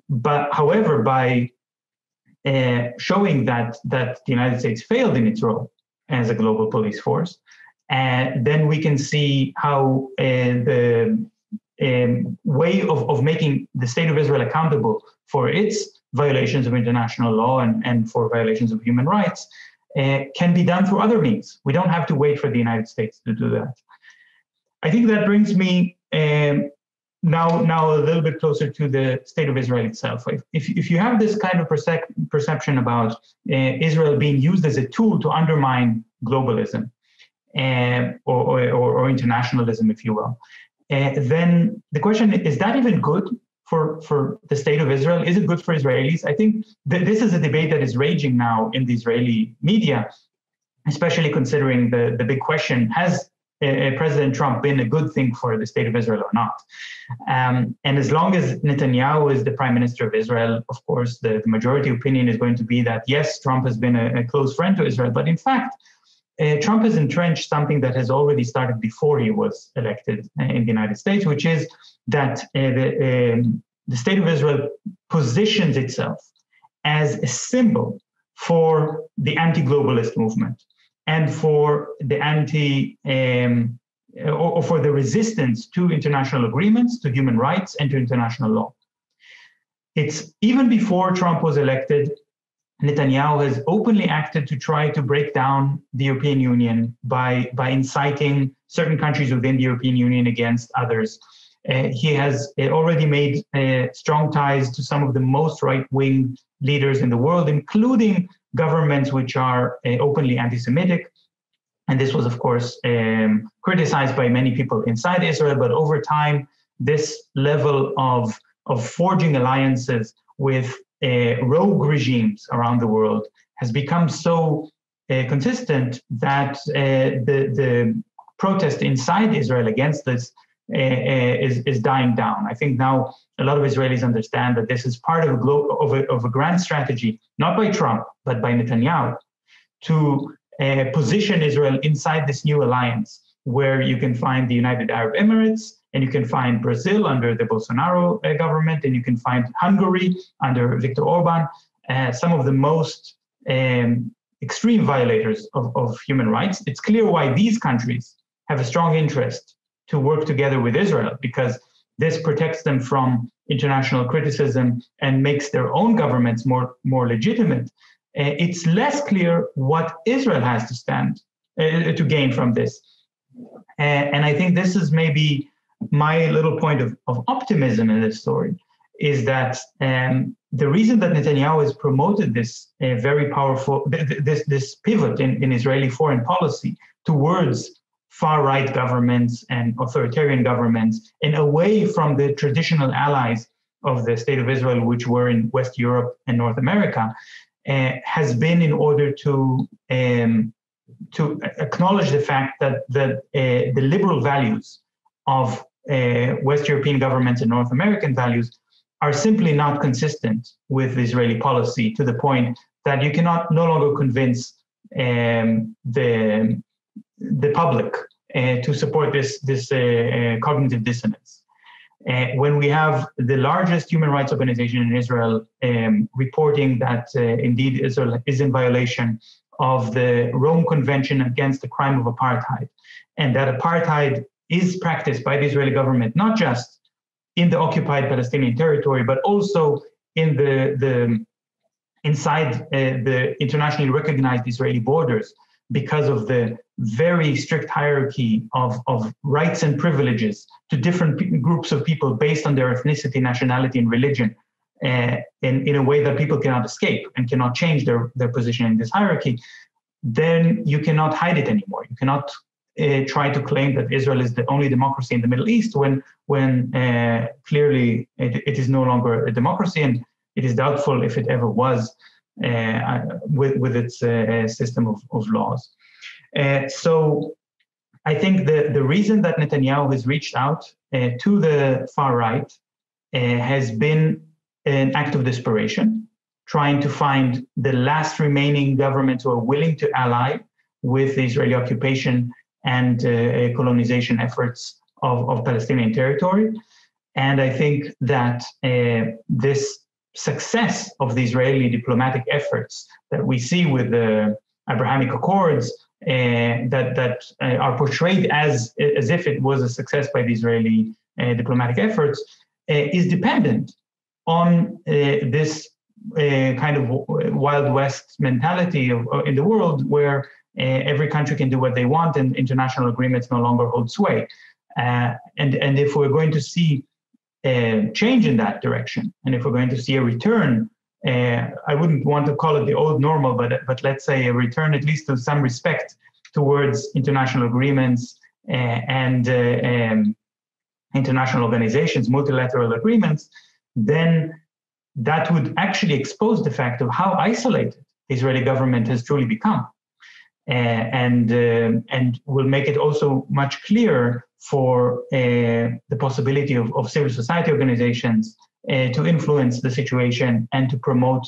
But however, by showing that the United States failed in its role as a global police force, then we can see how the way of making the state of Israel accountable for its violations of international law and for violations of human rights can be done through other means. We don't have to wait for the United States to do that. I think that brings me now a little bit closer to the state of Israel itself. If you have this kind of perception about Israel being used as a tool to undermine globalism or internationalism, if you will, then the question is that even good for the state of Israel? Is it good for Israelis? I think that this is a debate that is raging now in the Israeli media, especially considering the big question, has President Trump been a good thing for the state of Israel or not? And as long as Netanyahu is the prime minister of Israel, of course, the majority opinion is going to be that, yes, Trump has been a close friend to Israel, but in fact, Trump has entrenched something that has already started before he was elected in the United States, which is that the state of Israel positions itself as a symbol for the anti-globalist movement and for the or for the resistance to international agreements, to human rights, and to international law. It's even before Trump was elected, Netanyahu has openly acted to try to break down the European Union by inciting certain countries within the European Union against others. He has already made strong ties to some of the most right-wing leaders in the world, including governments which are openly anti-Semitic. And this was, of course, criticized by many people inside Israel. But over time, this level of forging alliances with rogue regimes around the world has become so consistent that the protest inside Israel against this is dying down. I think now a lot of Israelis understand that this is part of a grand strategy, not by Trump, but by Netanyahu, to position Israel inside this new alliance where you can find the United Arab Emirates, and you can find Brazil under the Bolsonaro government, and you can find Hungary under Viktor Orban, some of the most extreme violators of human rights. It's clear why these countries have a strong interest to work together with Israel, because this protects them from international criticism and makes their own governments more legitimate. It's less clear what Israel has to gain from this. And I think this is maybe my little point of optimism in this story, is that the reason that Netanyahu has promoted this very powerful, this pivot in Israeli foreign policy towards far-right governments and authoritarian governments and away from the traditional allies of the State of Israel, which were in West Europe and North America, has been in order to acknowledge the fact that the liberal values of West European governments and North American values are simply not consistent with Israeli policy, to the point that you cannot no longer convince the public to support this cognitive dissonance. When we have the largest human rights organization in Israel reporting that indeed Israel is in violation of the Rome Convention against the crime of apartheid, and that apartheid is practiced by the Israeli government, not just in the occupied Palestinian territory, but also in inside the internationally recognized Israeli borders, because of the very strict hierarchy of rights and privileges to different groups of people based on their ethnicity, nationality, and religion, in a way that people cannot escape and cannot change their position in this hierarchy, then you cannot hide it anymore. You cannot try to claim that Israel is the only democracy in the Middle East when clearly it is no longer a democracy, and it is doubtful if it ever was with its system of laws. So I think the reason that Netanyahu has reached out to the far right has been an act of desperation, trying to find the last remaining governments who are willing to ally with the Israeli occupation and colonization efforts of Palestinian territory. And I think that this success of the Israeli diplomatic efforts that we see with the Abrahamic Accords that are portrayed as if it was a success by the Israeli diplomatic efforts is dependent on this kind of Wild West mentality in the world where every country can do what they want and international agreements no longer hold sway. And if we're going to see change in that direction, and if we're going to see a return, I wouldn't want to call it the old normal, but let's say a return at least to some respect towards international agreements and international organizations, multilateral agreements, then that would actually expose the fact of how isolated the Israeli government has truly become. And will make it also much clearer for the possibility of civil society organizations to influence the situation and to promote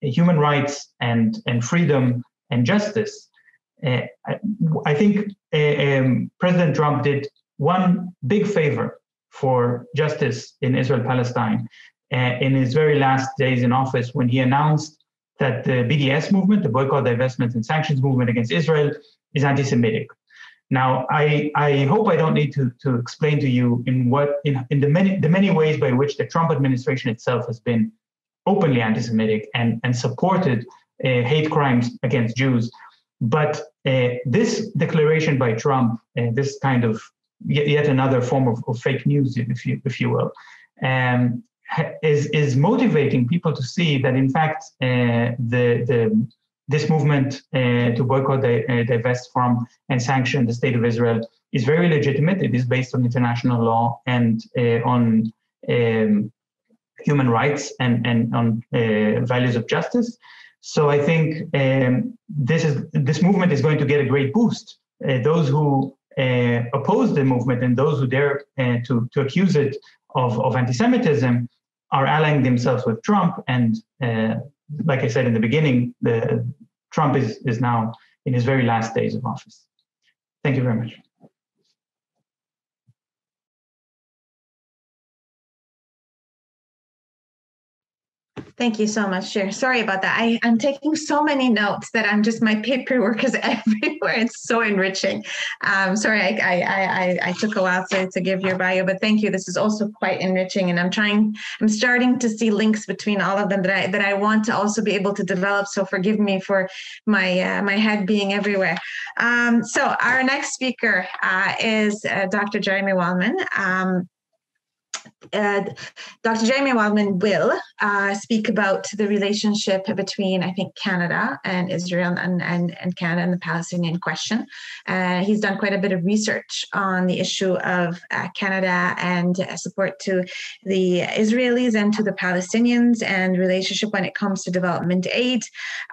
human rights and freedom and justice. I think President Trump did one big favor for justice in Israel-Palestine in his very last days in office when he announced that the BDS movement, the Boycott, Divestment, and Sanctions movement against Israel, is anti-Semitic. Now, I hope I don't need to explain to you in the many ways by which the Trump administration itself has been openly anti-Semitic and supported hate crimes against Jews. But this declaration by Trump, this kind of yet another form of fake news, if you will, is motivating people to see that in fact this movement to boycott, divest from, and sanction the state of Israel is very legitimate. It is based on international law and on human rights and on values of justice. So I think this movement is going to get a great boost. Those who oppose the movement and those who dare to accuse it of anti-Semitism are allying themselves with Trump. And like I said in the beginning, Trump is now in his very last days of office. Thank you very much. Thank you so much, Jure. Sorry about that. I'm taking so many notes that my paperwork is everywhere. It's so enriching. Sorry, I took a while to give your bio, but thank you. This is also quite enriching, and I'm starting to see links between all of them that I want to also be able to develop. So forgive me for my head being everywhere. So our next speaker is Dr. Jeremy Wellman. Dr. Jeremy Waldman will speak about the relationship between, I think, Canada and Israel and Canada and the Palestinian question. He's done quite a bit of research on the issue of Canada and support to the Israelis and to the Palestinians and relationship when it comes to development aid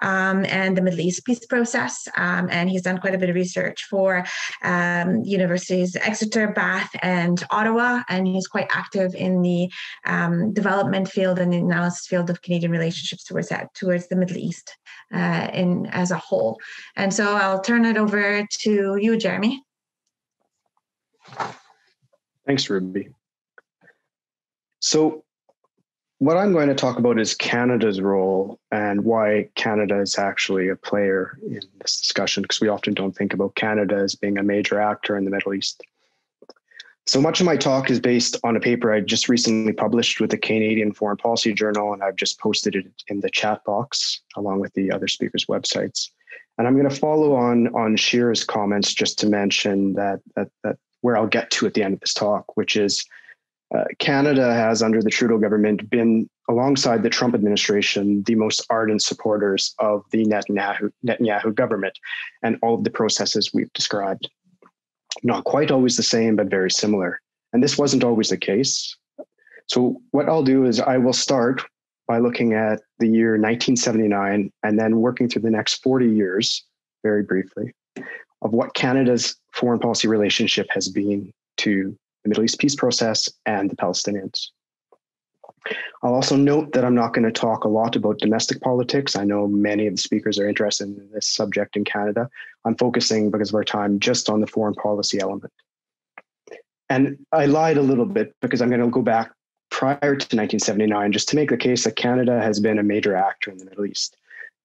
and the Middle East peace process. And he's done quite a bit of research for universities Exeter, Bath, and Ottawa, and he's quite active in the development field and the analysis field of Canadian relationships towards the Middle East as a whole. And so I'll turn it over to you, Jeremy. Thanks, Ruby. So what I'm going to talk about is Canada's role and why Canada is actually a player in this discussion, because we often don't think about Canada as being a major actor in the Middle East. So much of my talk is based on a paper I just recently published with the Canadian Foreign Policy Journal, and I've just posted it in the chat box along with the other speakers' websites. And I'm going to follow on Shire's comments just to mention that where I'll get to at the end of this talk, which is Canada has, under the Trudeau government, been, alongside the Trump administration, the most ardent supporters of the Netanyahu government and all of the processes we've described. Not quite always the same, but very similar. And this wasn't always the case. So what I'll do is I will start by looking at the year 1979 and then working through the next 40 years, very briefly, of what Canada's foreign policy relationship has been to the Middle East peace process and the Palestinians. I'll also note that I'm not going to talk a lot about domestic politics. I know many of the speakers are interested in this subject in Canada. I'm focusing, because of our time, just on the foreign policy element. And I lied a little bit because I'm going to go back prior to 1979 just to make the case that Canada has been a major actor in the Middle East.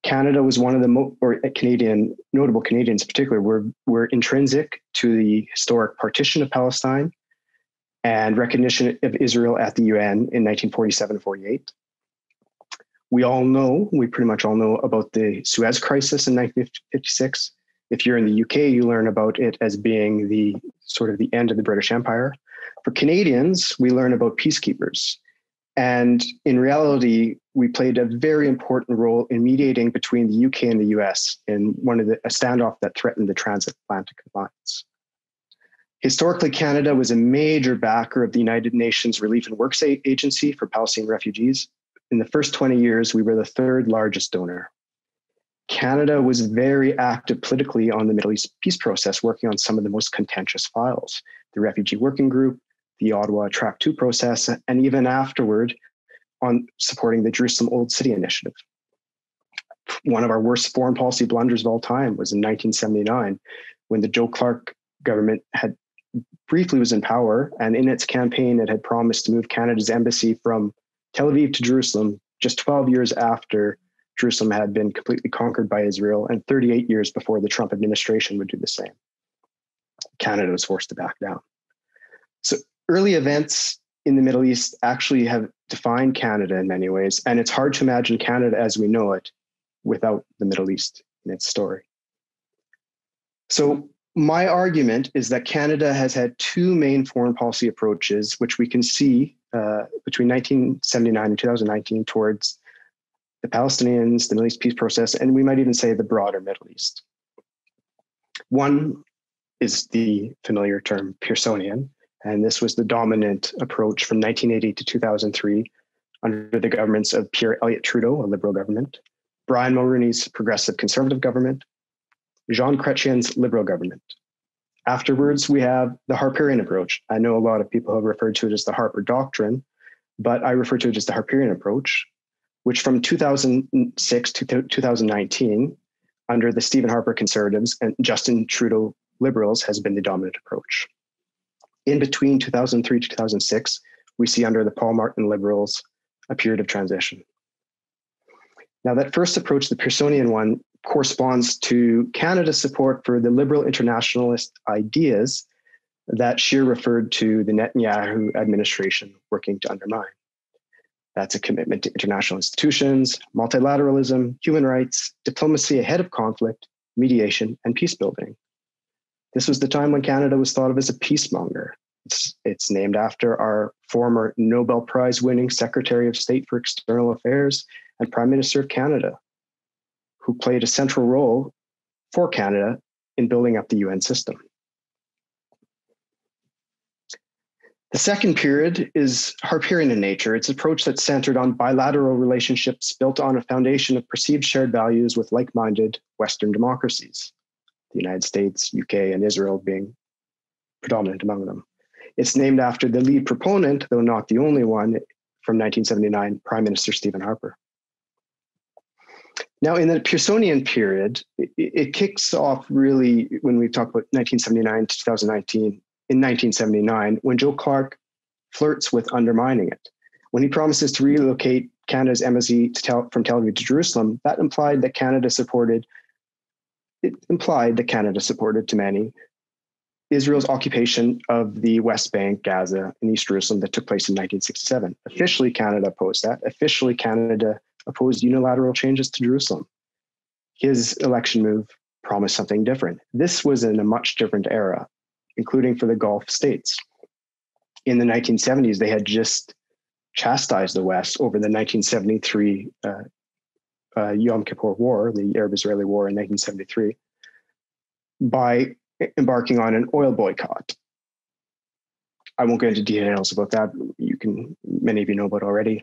Canada was one of the notable Canadians in particular, were intrinsic to the historic partition of Palestine and recognition of Israel at the UN in 1947-48. We pretty much all know about the Suez Crisis in 1956. If you're in the UK, you learn about it as being the sort of the end of the British Empire. For Canadians, we learn about peacekeepers. And in reality, we played a very important role in mediating between the UK and the US in a standoff that threatened the transatlantic alliance. Historically, Canada was a major backer of the United Nations Relief and Works Agency for Palestinian refugees. In the first 20 years, we were the third largest donor. Canada was very active politically on the Middle East peace process, working on some of the most contentious files, the Refugee Working Group, the Ottawa Track 2 process, and even afterward on supporting the Jerusalem Old City Initiative. One of our worst foreign policy blunders of all time was in 1979, when the Joe Clark government briefly was in power, and in its campaign, it had promised to move Canada's embassy from Tel Aviv to Jerusalem just 12 years after Jerusalem had been completely conquered by Israel and 38 years before the Trump administration would do the same. Canada was forced to back down. So early events in the Middle East actually have defined Canada in many ways, and it's hard to imagine Canada as we know it without the Middle East in its story. So my argument is that Canada has had two main foreign policy approaches, which we can see between 1979 and 2019 towards the Palestinians, the Middle East peace process, and we might even say the broader Middle East. One is the familiar term Pearsonian, and this was the dominant approach from 1980 to 2003 under the governments of Pierre Elliott Trudeau, a Liberal government, Brian Mulroney's Progressive Conservative government, Jean Chrétien's Liberal government. Afterwards, we have the Harperian approach. I know a lot of people have referred to it as the Harper Doctrine, but I refer to it as the Harperian approach, which from 2006 to 2019, under the Stephen Harper Conservatives and Justin Trudeau Liberals, has been the dominant approach. In between 2003 to 2006, we see under the Paul Martin Liberals a period of transition. Now, that first approach, the Pearsonian one, corresponds to Canada's support for the liberal internationalist ideas that Shire referred to the Netanyahu administration working to undermine. That's a commitment to international institutions, multilateralism, human rights, diplomacy ahead of conflict, mediation, and peace building. This was the time when Canada was thought of as a peacemonger. It's named after our former Nobel Prize winning Secretary of State for External Affairs and Prime Minister of Canada, who played a central role for Canada in building up the UN system. The second period is Harperian in nature. It's an approach that's centered on bilateral relationships built on a foundation of perceived shared values with like-minded Western democracies, the United States, UK, and Israel being predominant among them. It's named after the lead proponent, though not the only one, from 1979, Prime Minister Stephen Harper. Now, in the Pearsonian period, it kicks off really when we talk about 1979 to 2019 in 1979 when Joe Clark flirts with undermining it. When he promises to relocate Canada's embassy from Tel Aviv to Jerusalem, that implied that Canada supported to many Israel's occupation of the West Bank, Gaza, and East Jerusalem that took place in 1967. Officially, Canada opposed that. Officially, Canada opposed unilateral changes to Jerusalem. His election move promised something different. This was in a much different era, including for the Gulf states. In the 1970s, they had just chastised the West over the 1973 Yom Kippur War, the Arab-Israeli War in 1973, by embarking on an oil boycott. I won't go into details about that. Many of you know about already.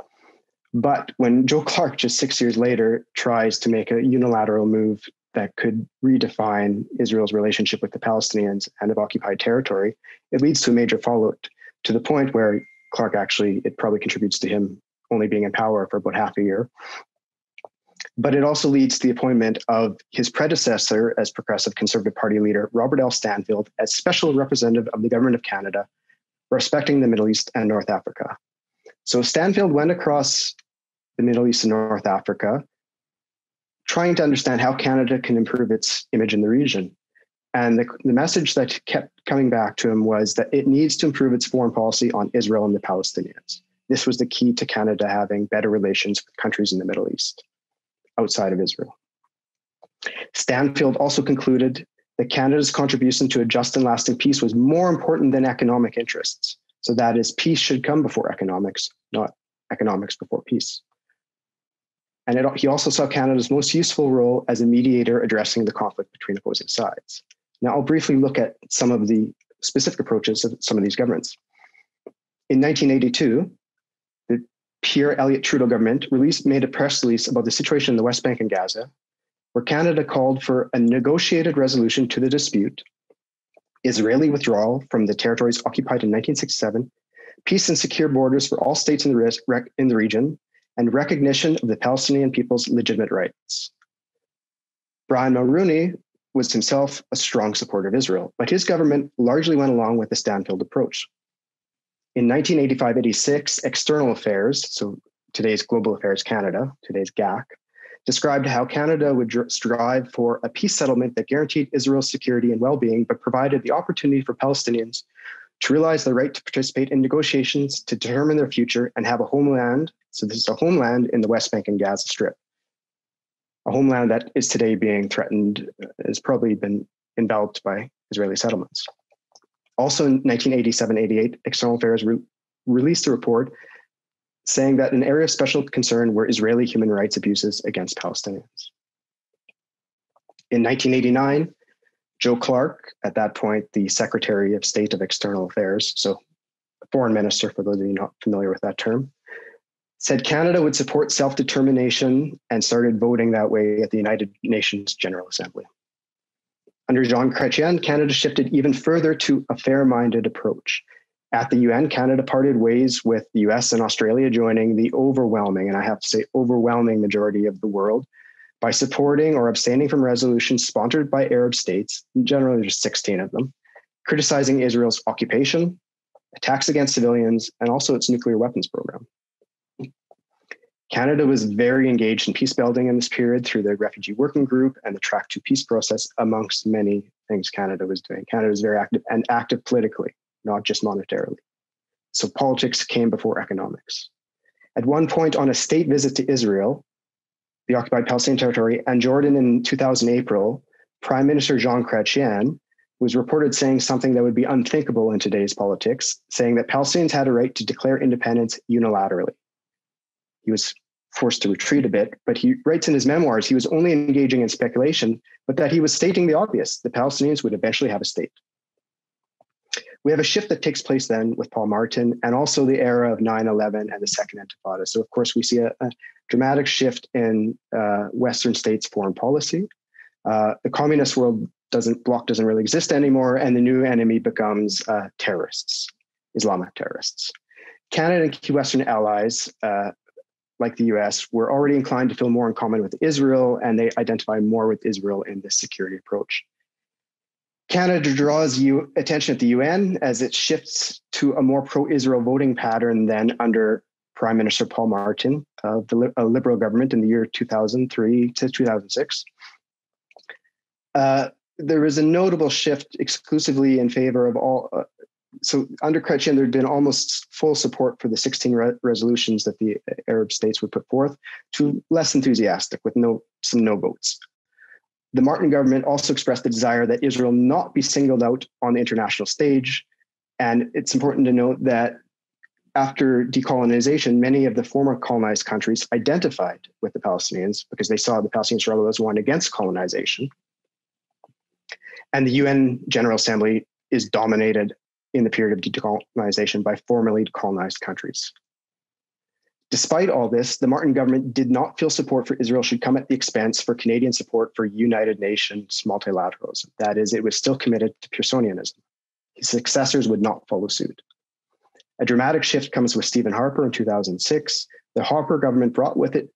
But when Joe Clark, just 6 years later, tries to make a unilateral move that could redefine Israel's relationship with the Palestinians and of occupied territory, it leads to a major fallout, to the point where Clark it probably contributes to him only being in power for about half a year. But it also leads to the appointment of his predecessor as Progressive Conservative Party leader, Robert L. Stanfield, as Special Representative of the Government of Canada, respecting the Middle East and North Africa. So Stanfield went across the Middle East and North Africa, trying to understand how Canada can improve its image in the region. And the message that kept coming back to him was that it needs to improve its foreign policy on Israel and the Palestinians. This was the key to Canada having better relations with countries in the Middle East, outside of Israel. Stanfield also concluded that Canada's contribution to a just and lasting peace was more important than economic interests. So that is, peace should come before economics, not economics before peace. And he also saw Canada's most useful role as a mediator addressing the conflict between opposing sides. Now, I'll briefly look at some of the specific approaches of some of these governments. In 1982, the Pierre Elliott Trudeau government made a press release about the situation in the West Bank and Gaza, where Canada called for a negotiated resolution to the dispute, Israeli withdrawal from the territories occupied in 1967, peace and secure borders for all states in the region, and recognition of the Palestinian people's legitimate rights. Brian Mulroney was himself a strong supporter of Israel, but his government largely went along with the Stanfield approach. In 1985-86, External Affairs, so today's Global Affairs Canada, today's GAC, described how Canada would strive for a peace settlement that guaranteed Israel's security and well-being, but provided the opportunity for Palestinians to realize the right to participate in negotiations to determine their future and have a homeland. So this is a homeland in the West Bank and Gaza Strip, a homeland that is today being threatened, has probably been enveloped by Israeli settlements. Also in 1987-88, External Affairs released a report saying that an area of special concern were Israeli human rights abuses against Palestinians. In 1989, Joe Clark, at that point, the Secretary of State of External Affairs, so Foreign Minister, for those of you not familiar with that term, said Canada would support self-determination and started voting that way at the United Nations General Assembly. Under Jean Chrétien, Canada shifted even further to a fair-minded approach. At the UN, Canada parted ways with the US and Australia joining the overwhelming, and I have to say overwhelming majority of the world, by supporting or abstaining from resolutions sponsored by Arab states, generally there's 16 of them, criticizing Israel's occupation, attacks against civilians, and also its nuclear weapons program. Canada was very engaged in peace building in this period through the Refugee Working Group and the Track to Peace process, amongst many things Canada was doing. Canada was very active, and active politically, not just monetarily. So politics came before economics. At one point on a state visit to Israel, the occupied Palestinian territory, and Jordan in 2000 April, Prime Minister Jean Chrétien was reported saying something that would be unthinkable in today's politics, saying that Palestinians had a right to declare independence unilaterally. He was forced to retreat a bit, but he writes in his memoirs he was only engaging in speculation, but that he was stating the obvious: the Palestinians would eventually have a state. We have a shift that takes place then with Paul Martin, and also the era of 9/11 and the Second Intifada. So of course we see a dramatic shift in Western states' foreign policy. The communist world Bloc doesn't really exist anymore, and the new enemy becomes terrorists, Islamic terrorists. Canada and key Western allies, like the US, were already inclined to feel more in common with Israel, and they identify more with Israel in this security approach. Canada draws attention at the UN as it shifts to a more pro-Israel voting pattern than under Prime Minister Paul Martin of the Liberal government in the year 2003 to 2006. There was a notable shift exclusively in favor of all. So under Chrétien, there had been almost full support for the 16 resolutions that the Arab states would put forth, to less enthusiastic with some no votes. The Martin government also expressed the desire that Israel not be singled out on the international stage. And it's important to note that after decolonization, many of the former colonized countries identified with the Palestinians because they saw the Palestinian struggle as one against colonization. And the UN General Assembly is dominated in the period of decolonization by formerly colonized countries. Despite all this, the Martin government did not feel support for Israel should come at the expense for Canadian support for United Nations multilateralism. That is, it was still committed to Pearsonianism. His successors would not follow suit. A dramatic shift comes with Stephen Harper in 2006. The Harper government brought with it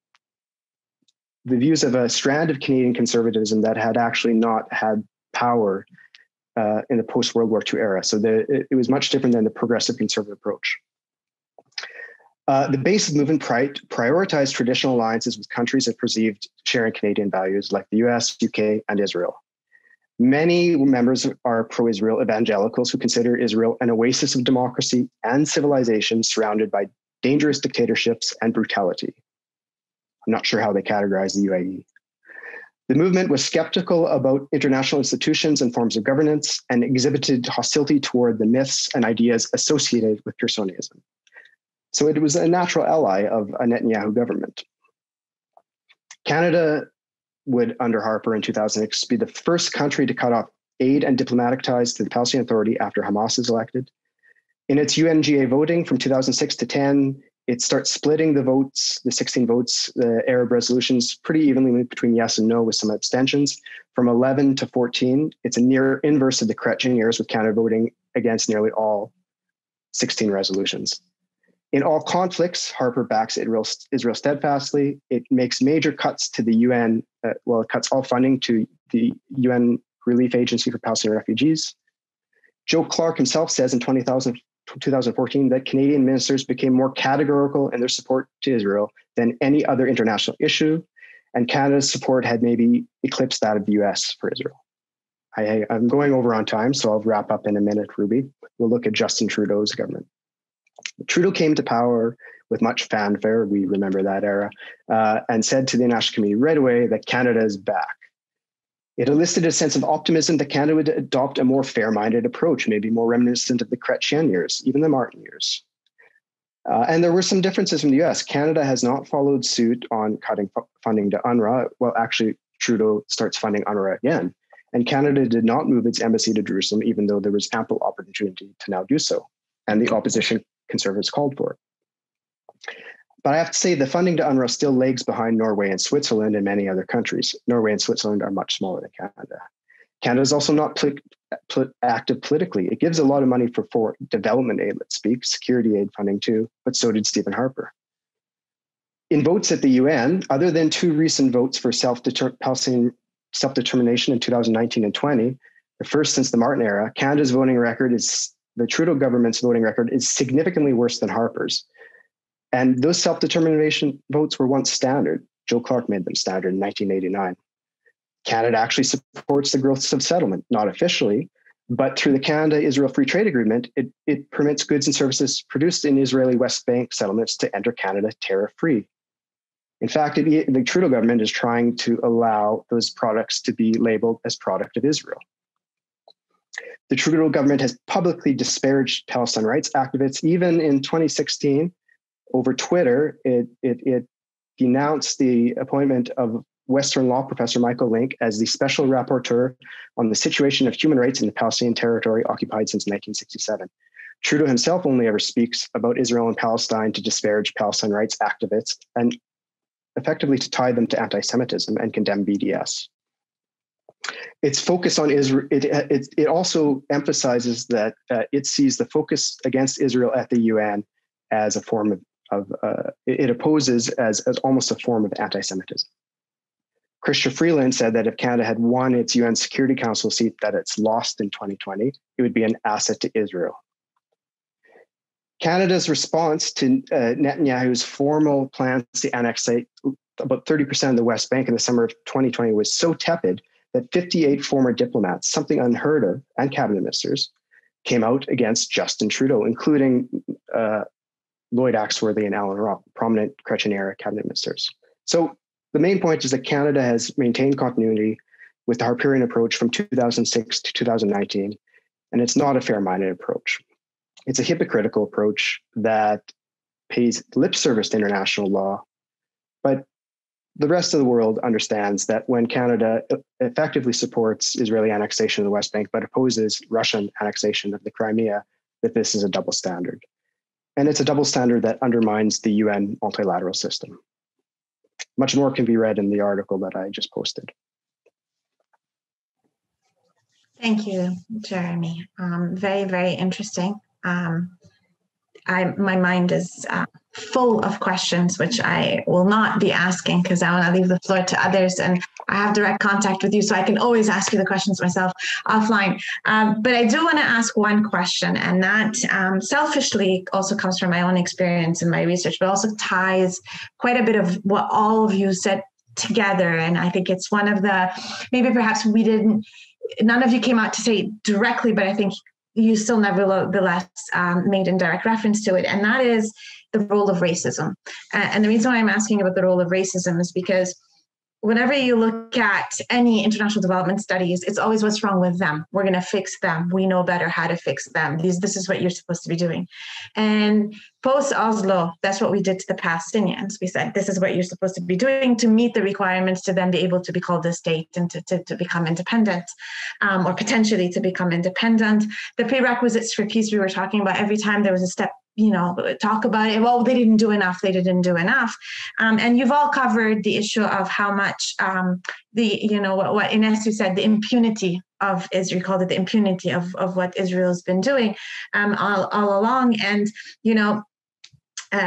the views of a strand of Canadian conservatism that had actually not had power in the post-World War II era. So it was much different than the progressive conservative approach. The base of the movement prioritized traditional alliances with countries that perceived sharing Canadian values like the US, UK, and Israel. Many members are pro-Israel evangelicals who consider Israel an oasis of democracy and civilization surrounded by dangerous dictatorships and brutality. I'm not sure how they categorize the UAE. The movement was skeptical about international institutions and forms of governance and exhibited hostility toward the myths and ideas associated with Pearsonianism. So it was a natural ally of a Netanyahu government. Canada would, under Harper in 2006, be the first country to cut off aid and diplomatic ties to the Palestinian Authority after Hamas is elected. In its UNGA voting from 2006 to 10, it starts splitting the votes, the 16 votes, the Arab resolutions, pretty evenly between yes and no with some abstentions. From 11 to 14, it's a near inverse of the Chrétien years, with Canada voting against nearly all 16 resolutions. In all conflicts, Harper backs Israel steadfastly. It makes major cuts to the UN, it cuts all funding to the UN Relief Agency for Palestinian Refugees. Joe Clark himself says in 2014 that Canadian ministers became more categorical in their support to Israel than any other international issue, and Canada's support had maybe eclipsed that of the US for Israel. I'm going over on time, so I'll wrap up in a minute, Ruby. We'll look at Justin Trudeau's government. Trudeau came to power with much fanfare, we remember that era, and said to the National Committee right away that Canada is back. It elicited a sense of optimism that Canada would adopt a more fair-minded approach, maybe more reminiscent of the Chrétien years, even the Martin years. And there were some differences from the US. Canada has not followed suit on cutting funding to UNRWA. Well, actually, Trudeau starts funding UNRWA again. And Canada did not move its embassy to Jerusalem, even though there was ample opportunity to now do so. And the opposition conservatives called for it. But I have to say the funding to UNRWA still lags behind Norway and Switzerland and many other countries. Norway and Switzerland are much smaller than Canada. Canada is also not active politically. It gives a lot of money for development aid, let's speak, security aid funding too, but so did Stephen Harper. In votes at the UN, other than two recent votes for Palestinian self-determination in 2019 and 20, the first since the Martin era, Canada's voting record the Trudeau government's voting record is significantly worse than Harper's. And those self-determination votes were once standard. Joe Clark made them standard in 1989. Canada actually supports the growth of settlement, not officially, but through the Canada-Israel Free Trade Agreement, it permits goods and services produced in Israeli West Bank settlements to enter Canada tariff-free. In fact, the Trudeau government is trying to allow those products to be labeled as product of Israel. The Trudeau government has publicly disparaged Palestine rights activists. Even in 2016, over Twitter, it denounced the appointment of Western law professor Michael Link as the special rapporteur on the situation of human rights in the Palestinian territory occupied since 1967. Trudeau himself only ever speaks about Israel and Palestine to disparage Palestine rights activists and effectively to tie them to anti-Semitism and condemn BDS. Its focus on Israel, it also emphasizes that it sees the focus against Israel at the UN as a form of it opposes as almost a form of anti-Semitism. Chrystia Freeland said that if Canada had won its UN Security Council seat that it's lost in 2020, it would be an asset to Israel. Canada's response to Netanyahu's formal plans to annexate about 30% of the West Bank in the summer of 2020 was so tepid that 58 former diplomats, something unheard of, and cabinet ministers, came out against Justin Trudeau, including Lloyd Axworthy and Alan Rock, prominent Chrétien-era cabinet ministers. So the main point is that Canada has maintained continuity with the Harperian approach from 2006 to 2019, and it's not a fair-minded approach. It's a hypocritical approach that pays lip service to international law, but the rest of the world understands that when Canada effectively supports Israeli annexation of the West Bank, but opposes Russian annexation of the Crimea, that this is a double standard. And it's a double standard that undermines the UN multilateral system. Much more can be read in the article that I just posted. Thank you, Jeremy. Very, very interesting. My mind is full of questions, which I will not be asking because I want to leave the floor to others, and I have direct contact with you, so I can always ask you the questions myself offline. But I do want to ask one question, and that selfishly also comes from my own experience in my research, but also ties quite a bit of what all of you said together. And I think it's one of the, maybe perhaps none of you came out to say it directly, but I think you still nevertheless made indirect reference to it, and that is the role of racism. And the reason why I'm asking about the role of racism is because whenever you look at any international development studies, it's always what's wrong with them. We're going to fix them. We know better how to fix them. This is what you're supposed to be doing. And post-Oslo, that's what we did to the Palestinians. We said, this is what you're supposed to be doing to meet the requirements to then be able to be called a state and to become independent, or potentially to become independent. The prerequisites for peace we were talking about, every time there was a step, talk about it. Well, they didn't do enough. And you've all covered the issue of how much what Ines said, the impunity of Israel, called it the impunity of what Israel's been doing all along. And,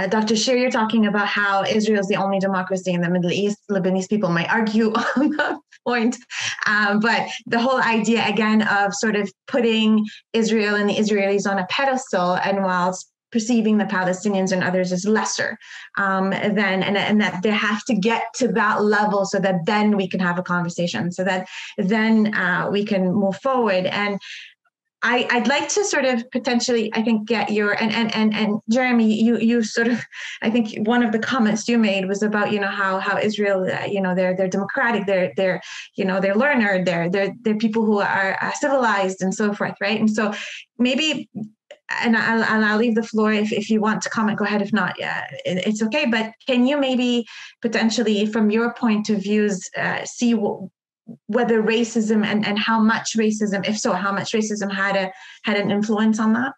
Dr. Sher, you're talking about how Israel is the only democracy in the Middle East. Lebanese people might argue on that point. But the whole idea, again, of sort of putting Israel and the Israelis on a pedestal, and whilst perceiving the Palestinians and others as lesser and that they have to get to that level so that then we can have a conversation, so that then we can move forward. And I'd like to sort of potentially, I think, get your, and Jeremy, you sort of, I think one of the comments you made was about, how Israel, they're democratic, they're learned, they're people who are civilized and so forth, right? And so maybe, and I'll leave the floor if you want to comment, go ahead. If not, it's okay. But can you maybe potentially, from your point of views, see whether racism and how much racism, if so, how much racism had an influence on that?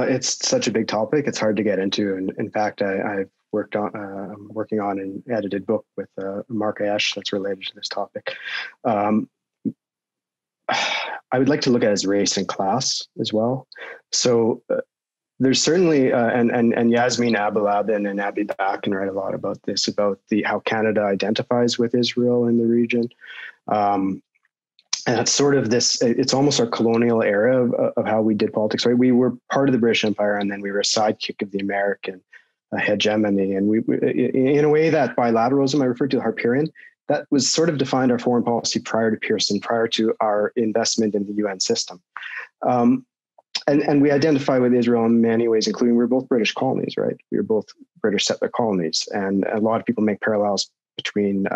It's such a big topic. It's hard to get into. And in fact, I'm working on an edited book with Mark Ash that's related to this topic. I would like to look at it as race and class as well. So there's certainly, and Yasmin Abuladin and Abby Back can write a lot about this, about how Canada identifies with Israel in the region. And it's sort of this, it's almost our colonial era of how we did politics, right? We were part of the British Empire, and then we were a sidekick of the American hegemony. And we, in a way, that bilateralism I referred to, the Harperian, that was sort of defined our foreign policy prior to Pearson, prior to our investment in the UN system. And we identify with Israel in many ways, including we're both British colonies, right? We were both British settler colonies. And a lot of people make parallels between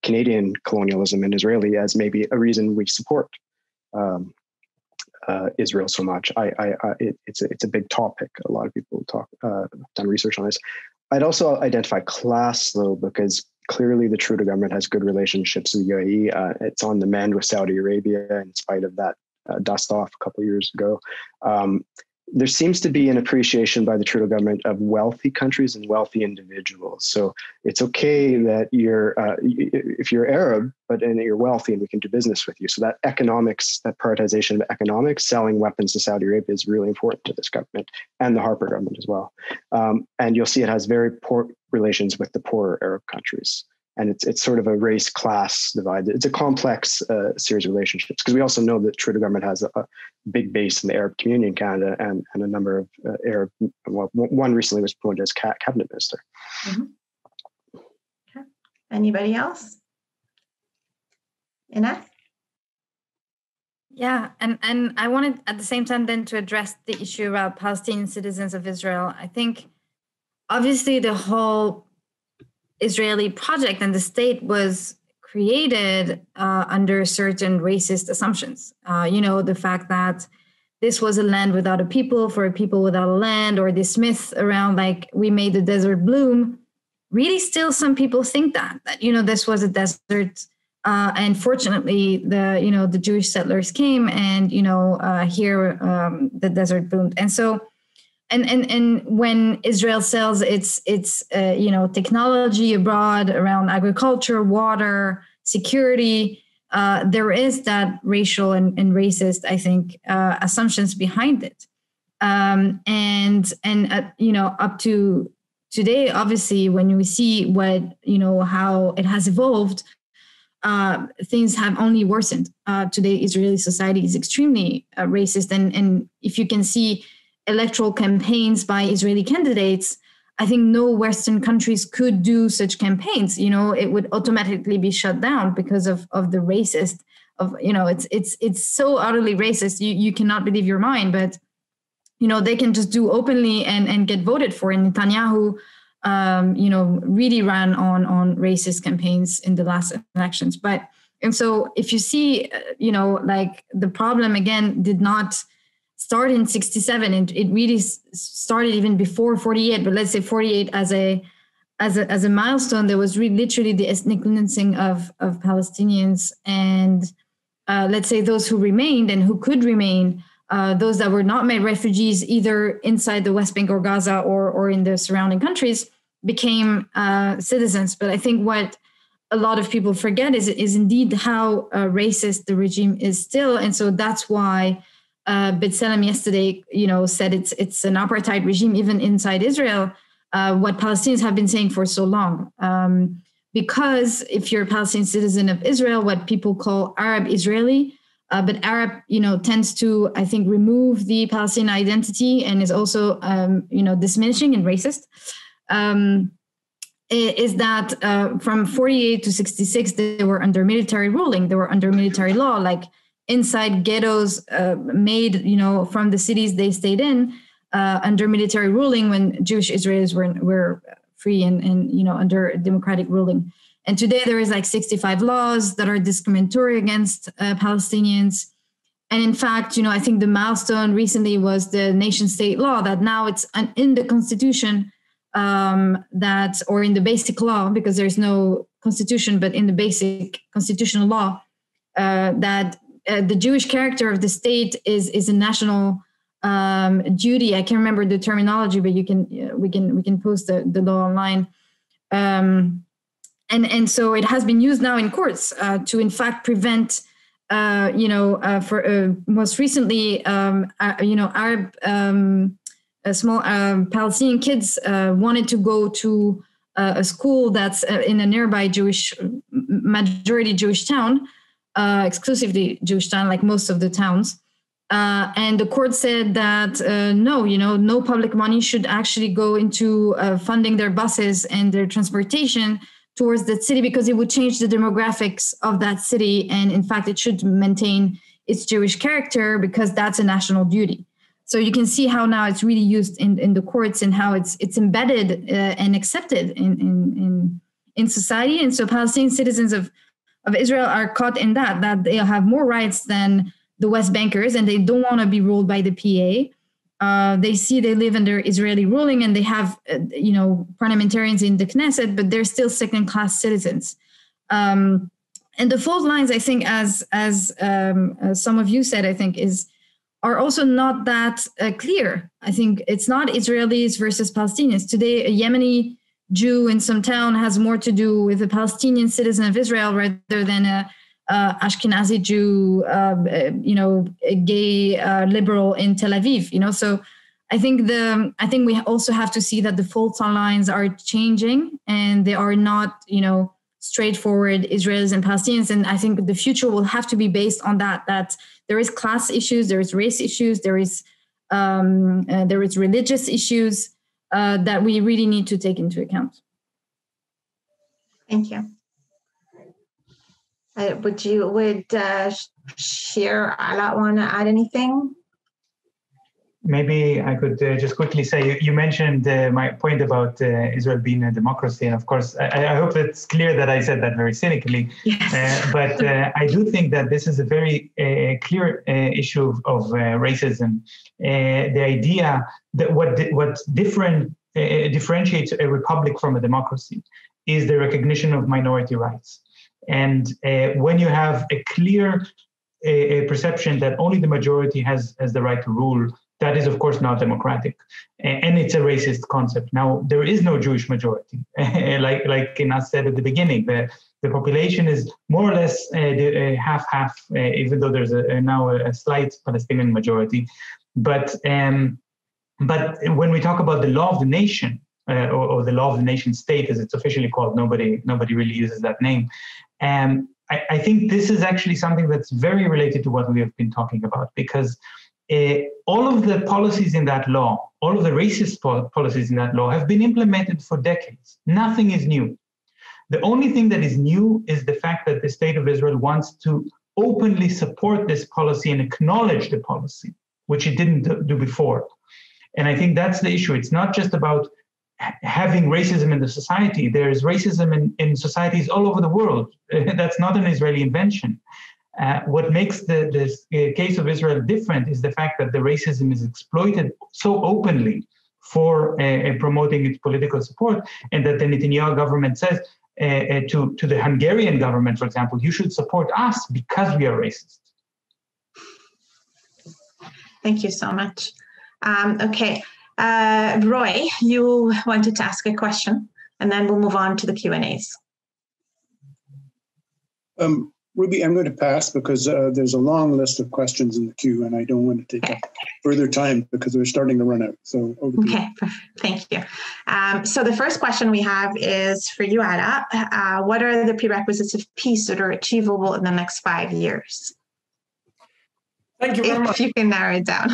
Canadian colonialism and Israeli as maybe a reason we support Israel so much. It's a big topic. A lot of people done research on this. I'd also identify class, though, because clearly the Trudeau government has good relationships with the UAE. It's on the mend with Saudi Arabia in spite of that dust off a couple of years ago. There seems to be an appreciation by the Trudeau government of wealthy countries and wealthy individuals. So it's okay that if you're Arab, but you're wealthy and we can do business with you. So that economics, that prioritization of economics, selling weapons to Saudi Arabia is really important to this government and the Harper government as well. And you'll see it has very relations with the poorer Arab countries. And it's sort of a race class divide. It's a complex series of relationships, because we also know that Trudeau government has a big base in the Arab community in Canada, and a number of Arab, well, one recently was appointed as cabinet minister. Mm-hmm. Okay. Anybody else? Ines? Yeah, and I wanted at the same time then to address the issue about Palestinian citizens of Israel. I think obviously the whole Israeli project and the state was created under certain racist assumptions. The fact that this was a land without a people for a people without a land, or this myth around like we made the desert bloom. Really, still some people think that this was a desert. And fortunately, the Jewish settlers came, and here the desert boomed. And so, and when Israel sells its technology abroad around agriculture, water, security, there is that racial and racist, I think, assumptions behind it. Up to today, obviously, when we see how it has evolved. Things have only worsened. Today, Israeli society is extremely racist. And if you can see electoral campaigns by Israeli candidates, I think no Western countries could do such campaigns. It would automatically be shut down because of the racist it's so utterly racist. You cannot believe your mind, but, they can just do openly and get voted for. And Netanyahu, really ran on racist campaigns in the last elections. And so if you see, like the problem again did not start in 1967, and it really started even before 1948. But let's say 1948 as a milestone, there was literally the ethnic cleansing of Palestinians, and let's say those who remained and who could remain. Those that were not made refugees either inside the West Bank or Gaza or in the surrounding countries became citizens. But I think what a lot of people forget is indeed how racist the regime is still. And so that's why B'Tselem yesterday, said it's an apartheid regime even inside Israel, what Palestinians have been saying for so long. Because if you're a Palestinian citizen of Israel, what people call Arab Israeli, but Arab, tends to, I think, remove the Palestinian identity and is also, diminishing and racist. Is that from 1948 to 1966, they were under military ruling. They were under military law, like inside ghettos made, from the cities they stayed in under military ruling when Jewish Israelis were free and under democratic ruling. And today there is like 65 laws that are discriminatory against Palestinians. And in fact, I think the milestone recently was the nation state law that now it's in the constitution or in the basic law, because there's no constitution, but in the basic constitutional law, that the Jewish character of the state is a national duty. I can't remember the terminology, but we can post the law online. And so it has been used now in courts to, in fact, prevent, for most recently, Arab small Palestinian kids wanted to go to a school that's in a nearby majority Jewish town, exclusively Jewish town, like most of the towns. And the court said that no public money should actually go into funding their buses and their transportation towards that city, because it would change the demographics of that city. And in fact, it should maintain its Jewish character because that's a national duty. So you can see how now it's really used in the courts and how it's embedded and accepted in society. And so Palestinian citizens of Israel are caught in that they have more rights than the West Bankers, and they don't want to be ruled by the PA. They live under Israeli ruling, and they have, parliamentarians in the Knesset, but they're still second-class citizens. And the fault lines, I think, as some of you said, I think, are also not that clear. I think it's not Israelis versus Palestinians. Today, a Yemeni Jew in some town has more to do with a Palestinian citizen of Israel rather than a Ashkenazi Jew, a gay liberal in Tel Aviv. So I think we also have to see that the fault lines are changing, and they are not, straightforward Israelis and Palestinians. And I think the future will have to be based on that there is class issues, there is race issues, there is religious issues that we really need to take into account. Thank you. Would Shir Ala want to add anything? Maybe I could just quickly say, you mentioned my point about Israel being a democracy. And of course, I hope it's clear that I said that very cynically. Yes. But I do think that this is a very clear issue of racism. The idea that what differentiates a republic from a democracy is the recognition of minority rights. And when you have a clear perception that only the majority has the right to rule, that is, of course, not democratic, and it's a racist concept. Now, there is no Jewish majority, like Inas said at the beginning. The population is more or less half-half, even though there's now a slight Palestinian majority. But when we talk about the law of the nation, or the law of the nation state, as it's officially called, nobody really uses that name. I think this is actually something that's very related to what we have been talking about, because all of the policies in that law, all of the racist policies in that law have been implemented for decades. Nothing is new. The only thing that is new is the fact that the state of Israel wants to openly support this policy and acknowledge the policy, which it didn't do before. And I think that's the issue. It's not just about having racism in the society. There's racism in societies all over the world. That's not an Israeli invention. What makes this case of Israel different is the fact that the racism is exploited so openly for promoting its political support, and that the Netanyahu government says to the Hungarian government, for example, you should support us because we are racist. Thank you so much. Okay, Roy, you wanted to ask a question, and then we'll move on to the Q&As. Ruby, I'm going to pass because there's a long list of questions in the queue, and I don't want to take up further time because we're starting to run out. So over to you. Perfect. Thank you. So the first question we have is for you, Ada. What are the prerequisites of peace that are achievable in the next 5 years? Thank you very much. If you can narrow it down.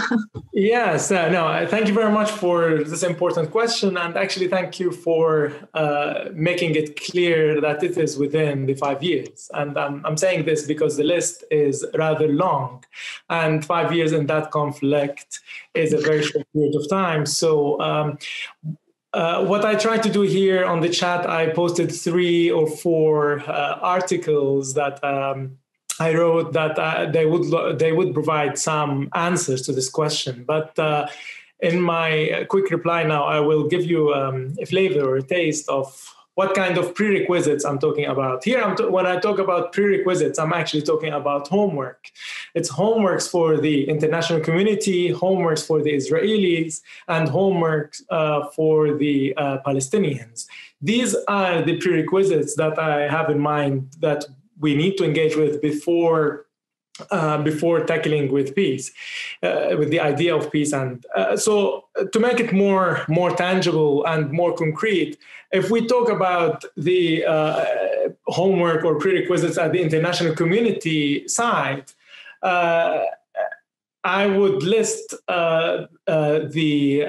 Yes, thank you very much for this important question. And actually, thank you for making it clear that it is within the 5 years. And I'm saying this because the list is rather long. And 5 years in that conflict is a very short period of time. So what I tried to do here on the chat, I posted 3 or 4 articles that I wrote that they would provide some answers to this question. But in my quick reply now, I will give you a flavor or a taste of what kind of prerequisites I'm talking about. Here, when I talk about prerequisites, I'm actually talking about homework. It's homeworks for the international community, homeworks for the Israelis, and homework for the Palestinians. These are the prerequisites that I have in mind that we need to engage with before tackling with peace, with the idea of peace. And so to make it more tangible and more concrete, if we talk about the homework or prerequisites at the international community side, I would list the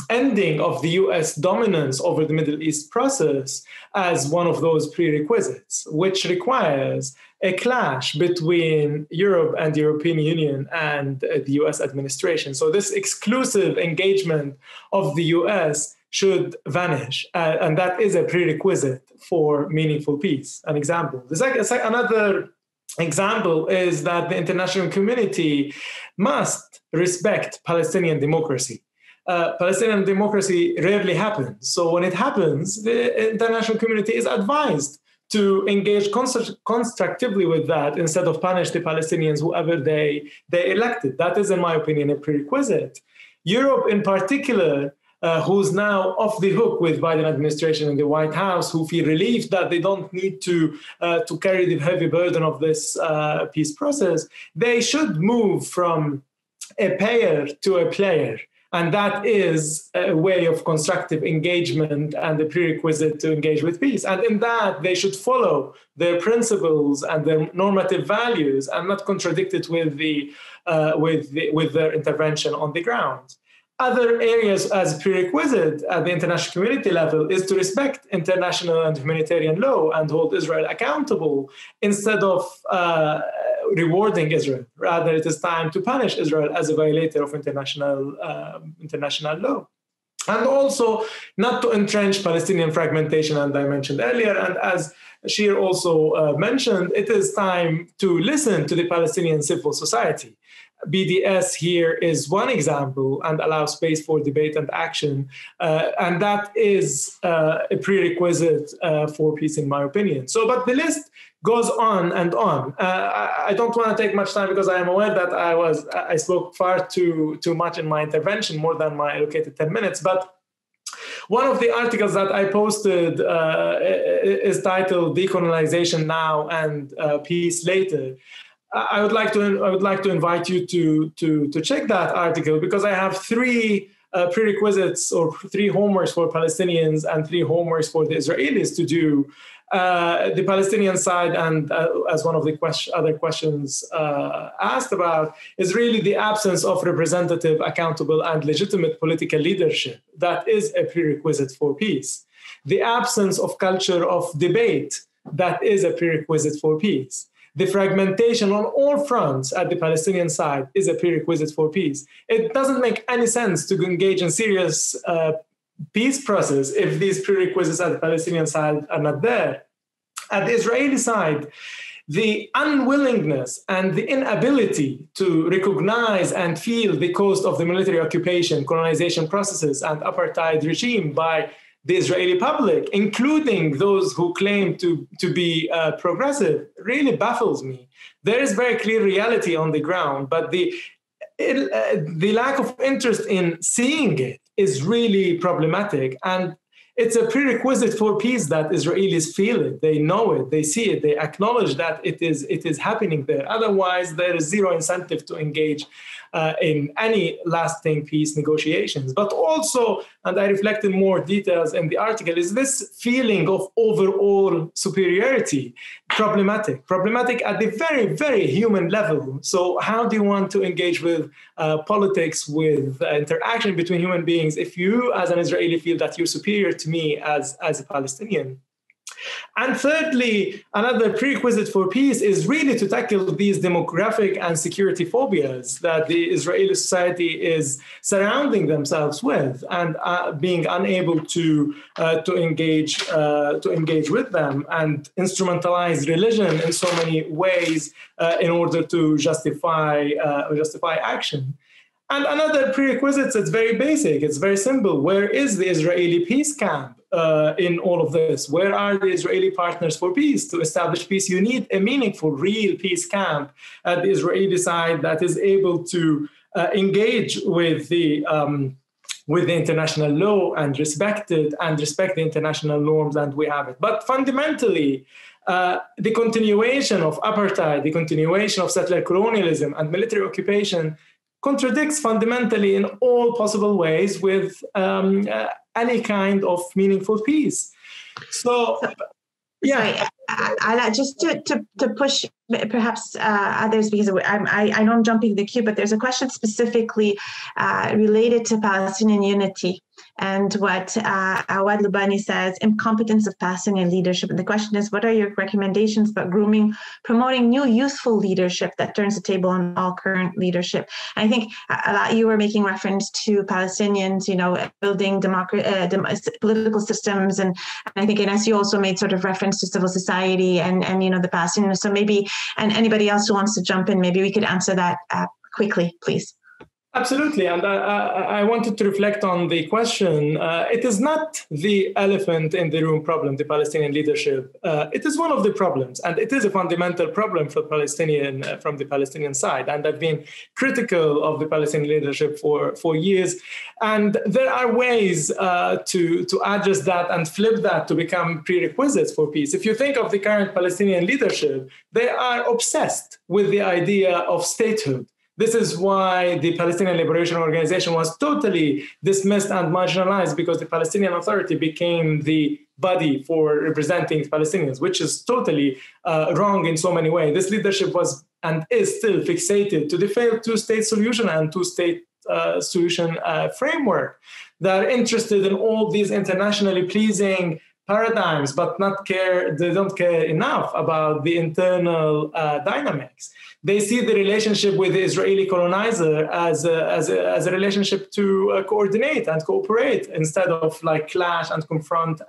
ending of the US dominance over the Middle East process as one of those prerequisites, which requires a clash between Europe and the European Union and the US administration. So this exclusive engagement of the US should vanish, and that is a prerequisite for meaningful peace. An example. Another example is that the international community must respect Palestinian democracy. Palestinian democracy rarely happens. So when it happens, the international community is advised to engage constructively with that instead of punish the Palestinians, whoever they elected. That is, in my opinion, a prerequisite. Europe in particular, who's now off the hook with Biden administration in the White House, who feel relieved that they don't need to carry the heavy burden of this peace process, they should move from a payer to a player. And that is a way of constructive engagement and the prerequisite to engage with peace. And in that, they should follow their principles and their normative values and not contradict it with their intervention on the ground. Other areas as prerequisite at the international community level is to respect international and humanitarian law and hold Israel accountable instead of rewarding Israel. Rather, it is time to punish Israel as a violator of international law. And also not to entrench Palestinian fragmentation, as I mentioned earlier. And as Shir also mentioned, it is time to listen to the Palestinian civil society. BDS here is one example and allows space for debate and action. And that is a prerequisite for peace, in my opinion. But the list goes on and on. I don't want to take much time because I am aware that I spoke far too much in my intervention, more than my allocated 10 minutes. But one of the articles that I posted is titled "Decolonization Now and Peace Later." I would like to invite you to check that article because I have three prerequisites or three homeworks for Palestinians and three homeworks for the Israelis to do. The Palestinian side, and as one of the other questions asked about, is really the absence of representative, accountable, and legitimate political leadership. That is a prerequisite for peace. The absence of culture of debate, that is a prerequisite for peace. The fragmentation on all fronts at the Palestinian side is a prerequisite for peace. It doesn't make any sense to engage in serious peace process if these prerequisites at the Palestinian side are not there. At the Israeli side, the unwillingness and the inability to recognize and feel the cost of the military occupation, colonization processes, and apartheid regime by the Israeli public, including those who claim to be progressive, really baffles me. There is very clear reality on the ground, but the lack of interest in seeing it is really problematic. And it's a prerequisite for peace that Israelis feel it, they know it, they see it, they acknowledge that it is happening there. Otherwise, there is zero incentive to engage in any lasting peace negotiations. But also, and I reflect in more details in the article, is this feeling of overall superiority problematic at the very, very human level. So how do you want to engage with politics, with interaction between human beings, if you as an Israeli feel that you're superior to me as a Palestinian? And thirdly, another prerequisite for peace is really to tackle these demographic and security phobias that the Israeli society is surrounding themselves with, and being unable to engage with them, and instrumentalize religion in so many ways in order to justify action. And another prerequisite, it's very basic, it's very simple. Where is the Israeli peace camp in all of this? Where are the Israeli partners for peace? To establish peace, you need a meaningful, real peace camp at the Israeli side that is able to engage with the international law and respect it and respect the international norms, and we have it. But fundamentally, the continuation of apartheid, the continuation of settler colonialism and military occupation contradicts fundamentally in all possible ways with any kind of meaningful peace. So, yeah. I just to push perhaps others, because I know I'm jumping the queue, but there's a question specifically related to Palestinian unity and what Awad Lubani says, incompetence of Palestinian leadership. And the question is, what are your recommendations about promoting new youthful leadership that turns the table on all current leadership? And I think you were making reference to Palestinians, building political systems. And I think, Ines, you also made sort of reference to civil society and the Palestinians. So maybe, and anybody else who wants to jump in, maybe we could answer that quickly, please. Absolutely. And I wanted to reflect on the question. It is not the elephant in the room problem, the Palestinian leadership. It is one of the problems, and it is a fundamental problem from the Palestinian side. And I've been critical of the Palestinian leadership for years. And there are ways to address that and flip that to become prerequisites for peace. If you think of the current Palestinian leadership, they are obsessed with the idea of statehood. This is why the Palestinian Liberation Organization was totally dismissed and marginalized, because the Palestinian Authority became the body for representing Palestinians, which is totally wrong in so many ways. This leadership was and is still fixated to the failed two-state solution and two-state solution framework. They're interested in all these internationally pleasing paradigms, but they don't care enough about the internal dynamics. They see the relationship with the Israeli colonizer as a relationship to coordinate and cooperate instead of like clash and confront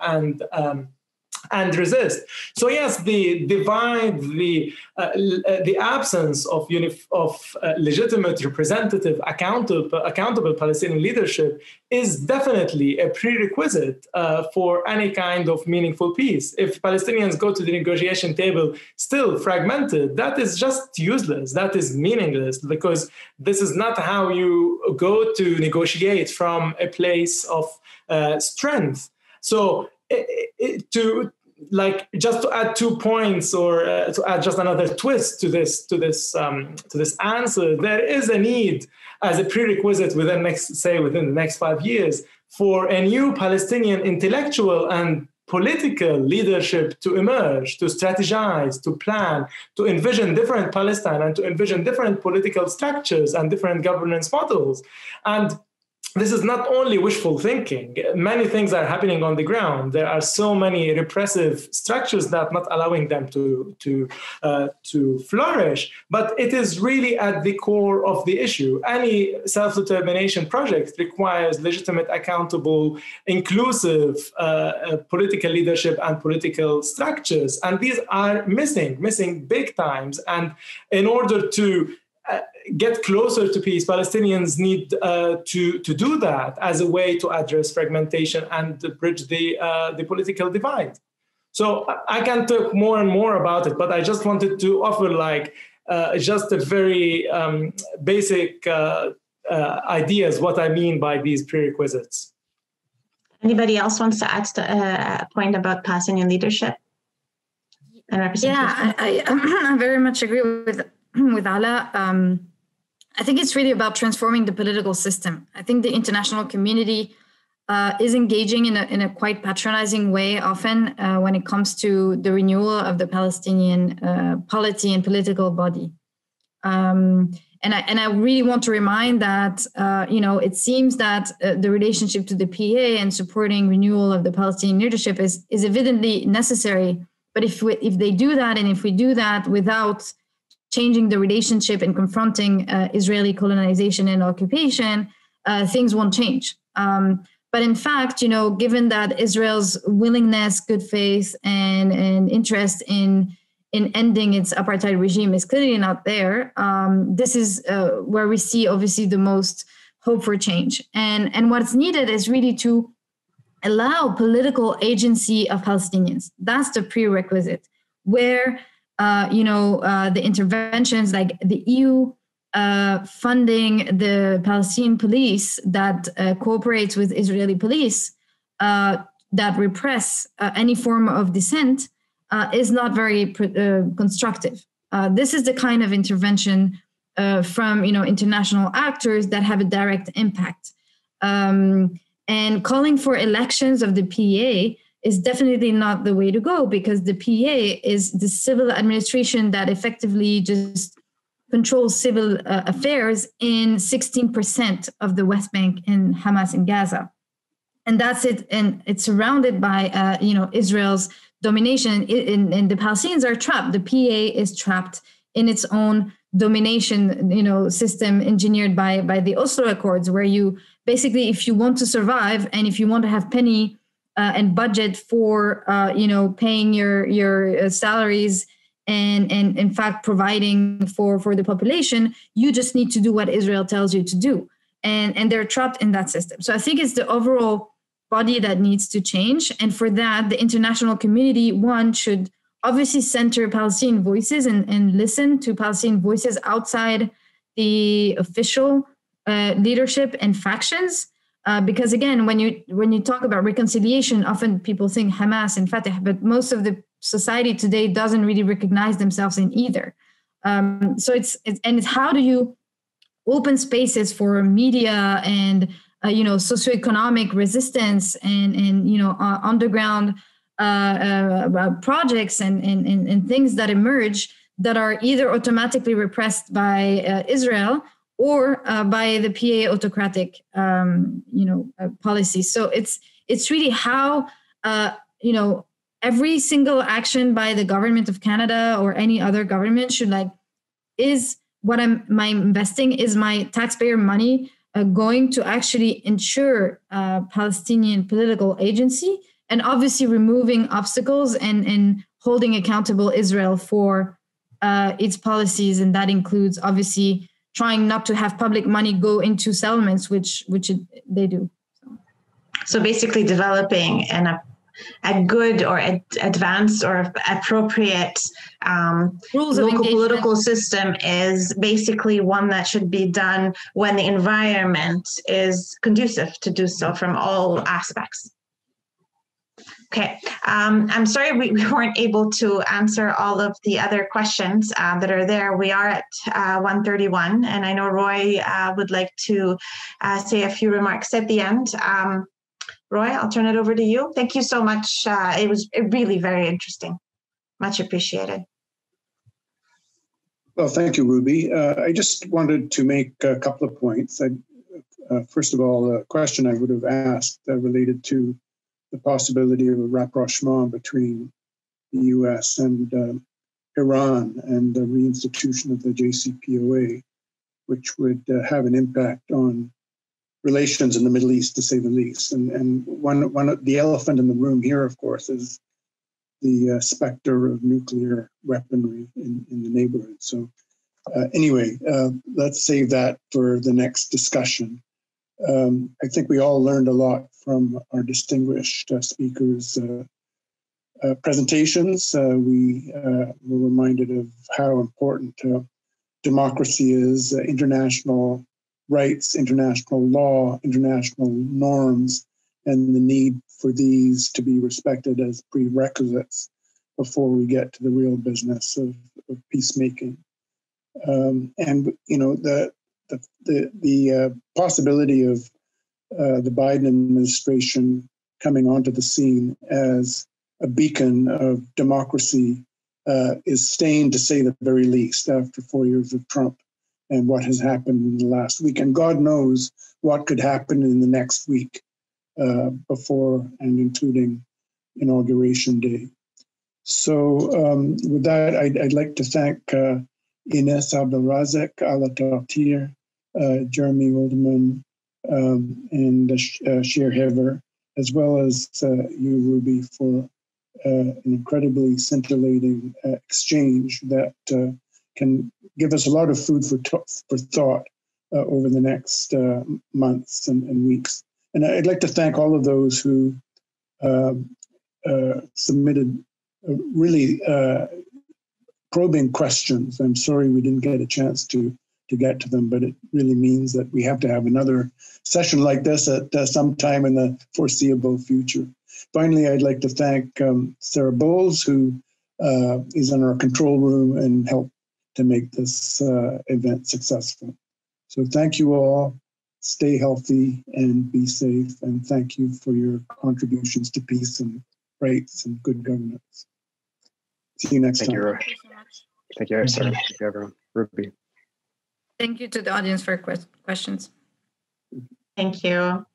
and resist. So yes, the divide, the absence of legitimate, representative, accountable Palestinian leadership is definitely a prerequisite for any kind of meaningful peace. If Palestinians go to the negotiation table still fragmented, that is just useless. That is meaningless, because this is not how you go to negotiate from a place of strength. So just to add 2 points, or to add just another twist to this answer, there is a need as a prerequisite within the next 5 years for a new Palestinian intellectual and political leadership to emerge, to strategize, to plan, to envision different Palestine, and to envision different political structures and different governance models. And this is not only wishful thinking. Many things are happening on the ground. There are so many repressive structures that not allowing them to flourish. But it is really at the core of the issue. Any self-determination project requires legitimate, accountable, inclusive political leadership and political structures. And these are missing big times. And in order to get closer to peace, Palestinians need to do that as a way to address fragmentation and to bridge the political divide. So I can talk more and more about it, but I just wanted to offer just a very basic ideas what I mean by these prerequisites. Anybody else wants to add a point about Palestinian leadership and representation? Yeah, I very much agree with Ala. I think it's really about transforming the political system. I think the international community is engaging in a quite patronizing way often when it comes to the renewal of the Palestinian polity and political body. And I really want to remind that, it seems that the relationship to the PA and supporting renewal of the Palestinian leadership is evidently necessary. But if they do that, and if we do that without changing the relationship and confronting Israeli colonization and occupation, things won't change. But in fact, given that Israel's willingness, good faith, and interest in ending its apartheid regime is clearly not there, this is where we see obviously the most hope for change. And what's needed is really to allow political agency of Palestinians. That's the prerequisite, where the interventions like the EU funding the Palestinian police that cooperates with Israeli police that repress any form of dissent is not very constructive. This is the kind of intervention from international actors that have a direct impact. And calling for elections of the PA is definitely not the way to go, because the PA is the civil administration that effectively just controls civil affairs in 16% of the West Bank and Hamas in Gaza. And that's it. And it's surrounded by, Israel's domination, and the Palestinians are trapped. The PA is trapped in its own domination, system engineered by the Oslo Accords, where you basically, if you want to survive and if you want to have penny and budget for, paying your salaries and in fact providing for the population, you just need to do what Israel tells you to do, and they're trapped in that system. So I think it's the overall body that needs to change, and for that, the international community should obviously center Palestinian voices and listen to Palestinian voices outside the official leadership and factions. Because again, when you talk about reconciliation, often people think Hamas and Fatah, but most of the society today doesn't really recognize themselves in either. So it's how do you open spaces for media and socioeconomic resistance and underground projects and things that emerge that are either automatically repressed by Israel or by the PA autocratic policy. So it's really how every single action by the government of Canada or any other government should is what my investing, is my taxpayer money going to actually ensure Palestinian political agency, and obviously removing obstacles and holding accountable Israel for its policies. And that includes obviously trying not to have public money go into settlements, which they do. So basically developing a good or advanced or appropriate local political system is basically one that should be done when the environment is conducive to do so from all aspects. Okay, I'm sorry we weren't able to answer all of the other questions that are there. We are at 1:31, and I know Roy would like to say a few remarks at the end. Roy, I'll turn it over to you. Thank you so much. It was really very interesting. Much appreciated. Well, thank you, Ruby. I just wanted to make a couple of points. First of all, a question I would have asked related to the possibility of a rapprochement between the US and Iran and the reinstitution of the JCPOA, which would have an impact on relations in the Middle East, to say the least. And one of the elephant in the room here, of course, is the specter of nuclear weaponry in the neighborhood. So anyway, let's save that for the next discussion. I think we all learned a lot from our distinguished speakers' presentations. We were reminded of how important democracy is, international rights, international law, international norms, and the need for these to be respected as prerequisites before we get to the real business of peacemaking. And the possibility of the Biden administration coming onto the scene as a beacon of democracy is stained, to say the very least, after 4 years of Trump and what has happened in the last week. And God knows what could happen in the next week before and including Inauguration Day. So with that, I'd like to thank Ines Abdelrazek, Ala Tawtir, Jeremy Waldman, and Sher Hever, as well as you, Ruby, for an incredibly scintillating exchange that can give us a lot of food for thought over the next months and weeks. And I'd like to thank all of those who submitted really probing questions. I'm sorry we didn't get a chance to get to them, but it really means that we have to have another session like this at some time in the foreseeable future. Finally, I'd like to thank Sarah Bowles, who is in our control room and helped to make this event successful. So thank you all. Stay healthy and be safe. And thank you for your contributions to peace and rights and good governance. See you next time. Thank you, Thank you, Sarah. Thank you, everyone. Ruby. Thank you to the audience for questions. Thank you.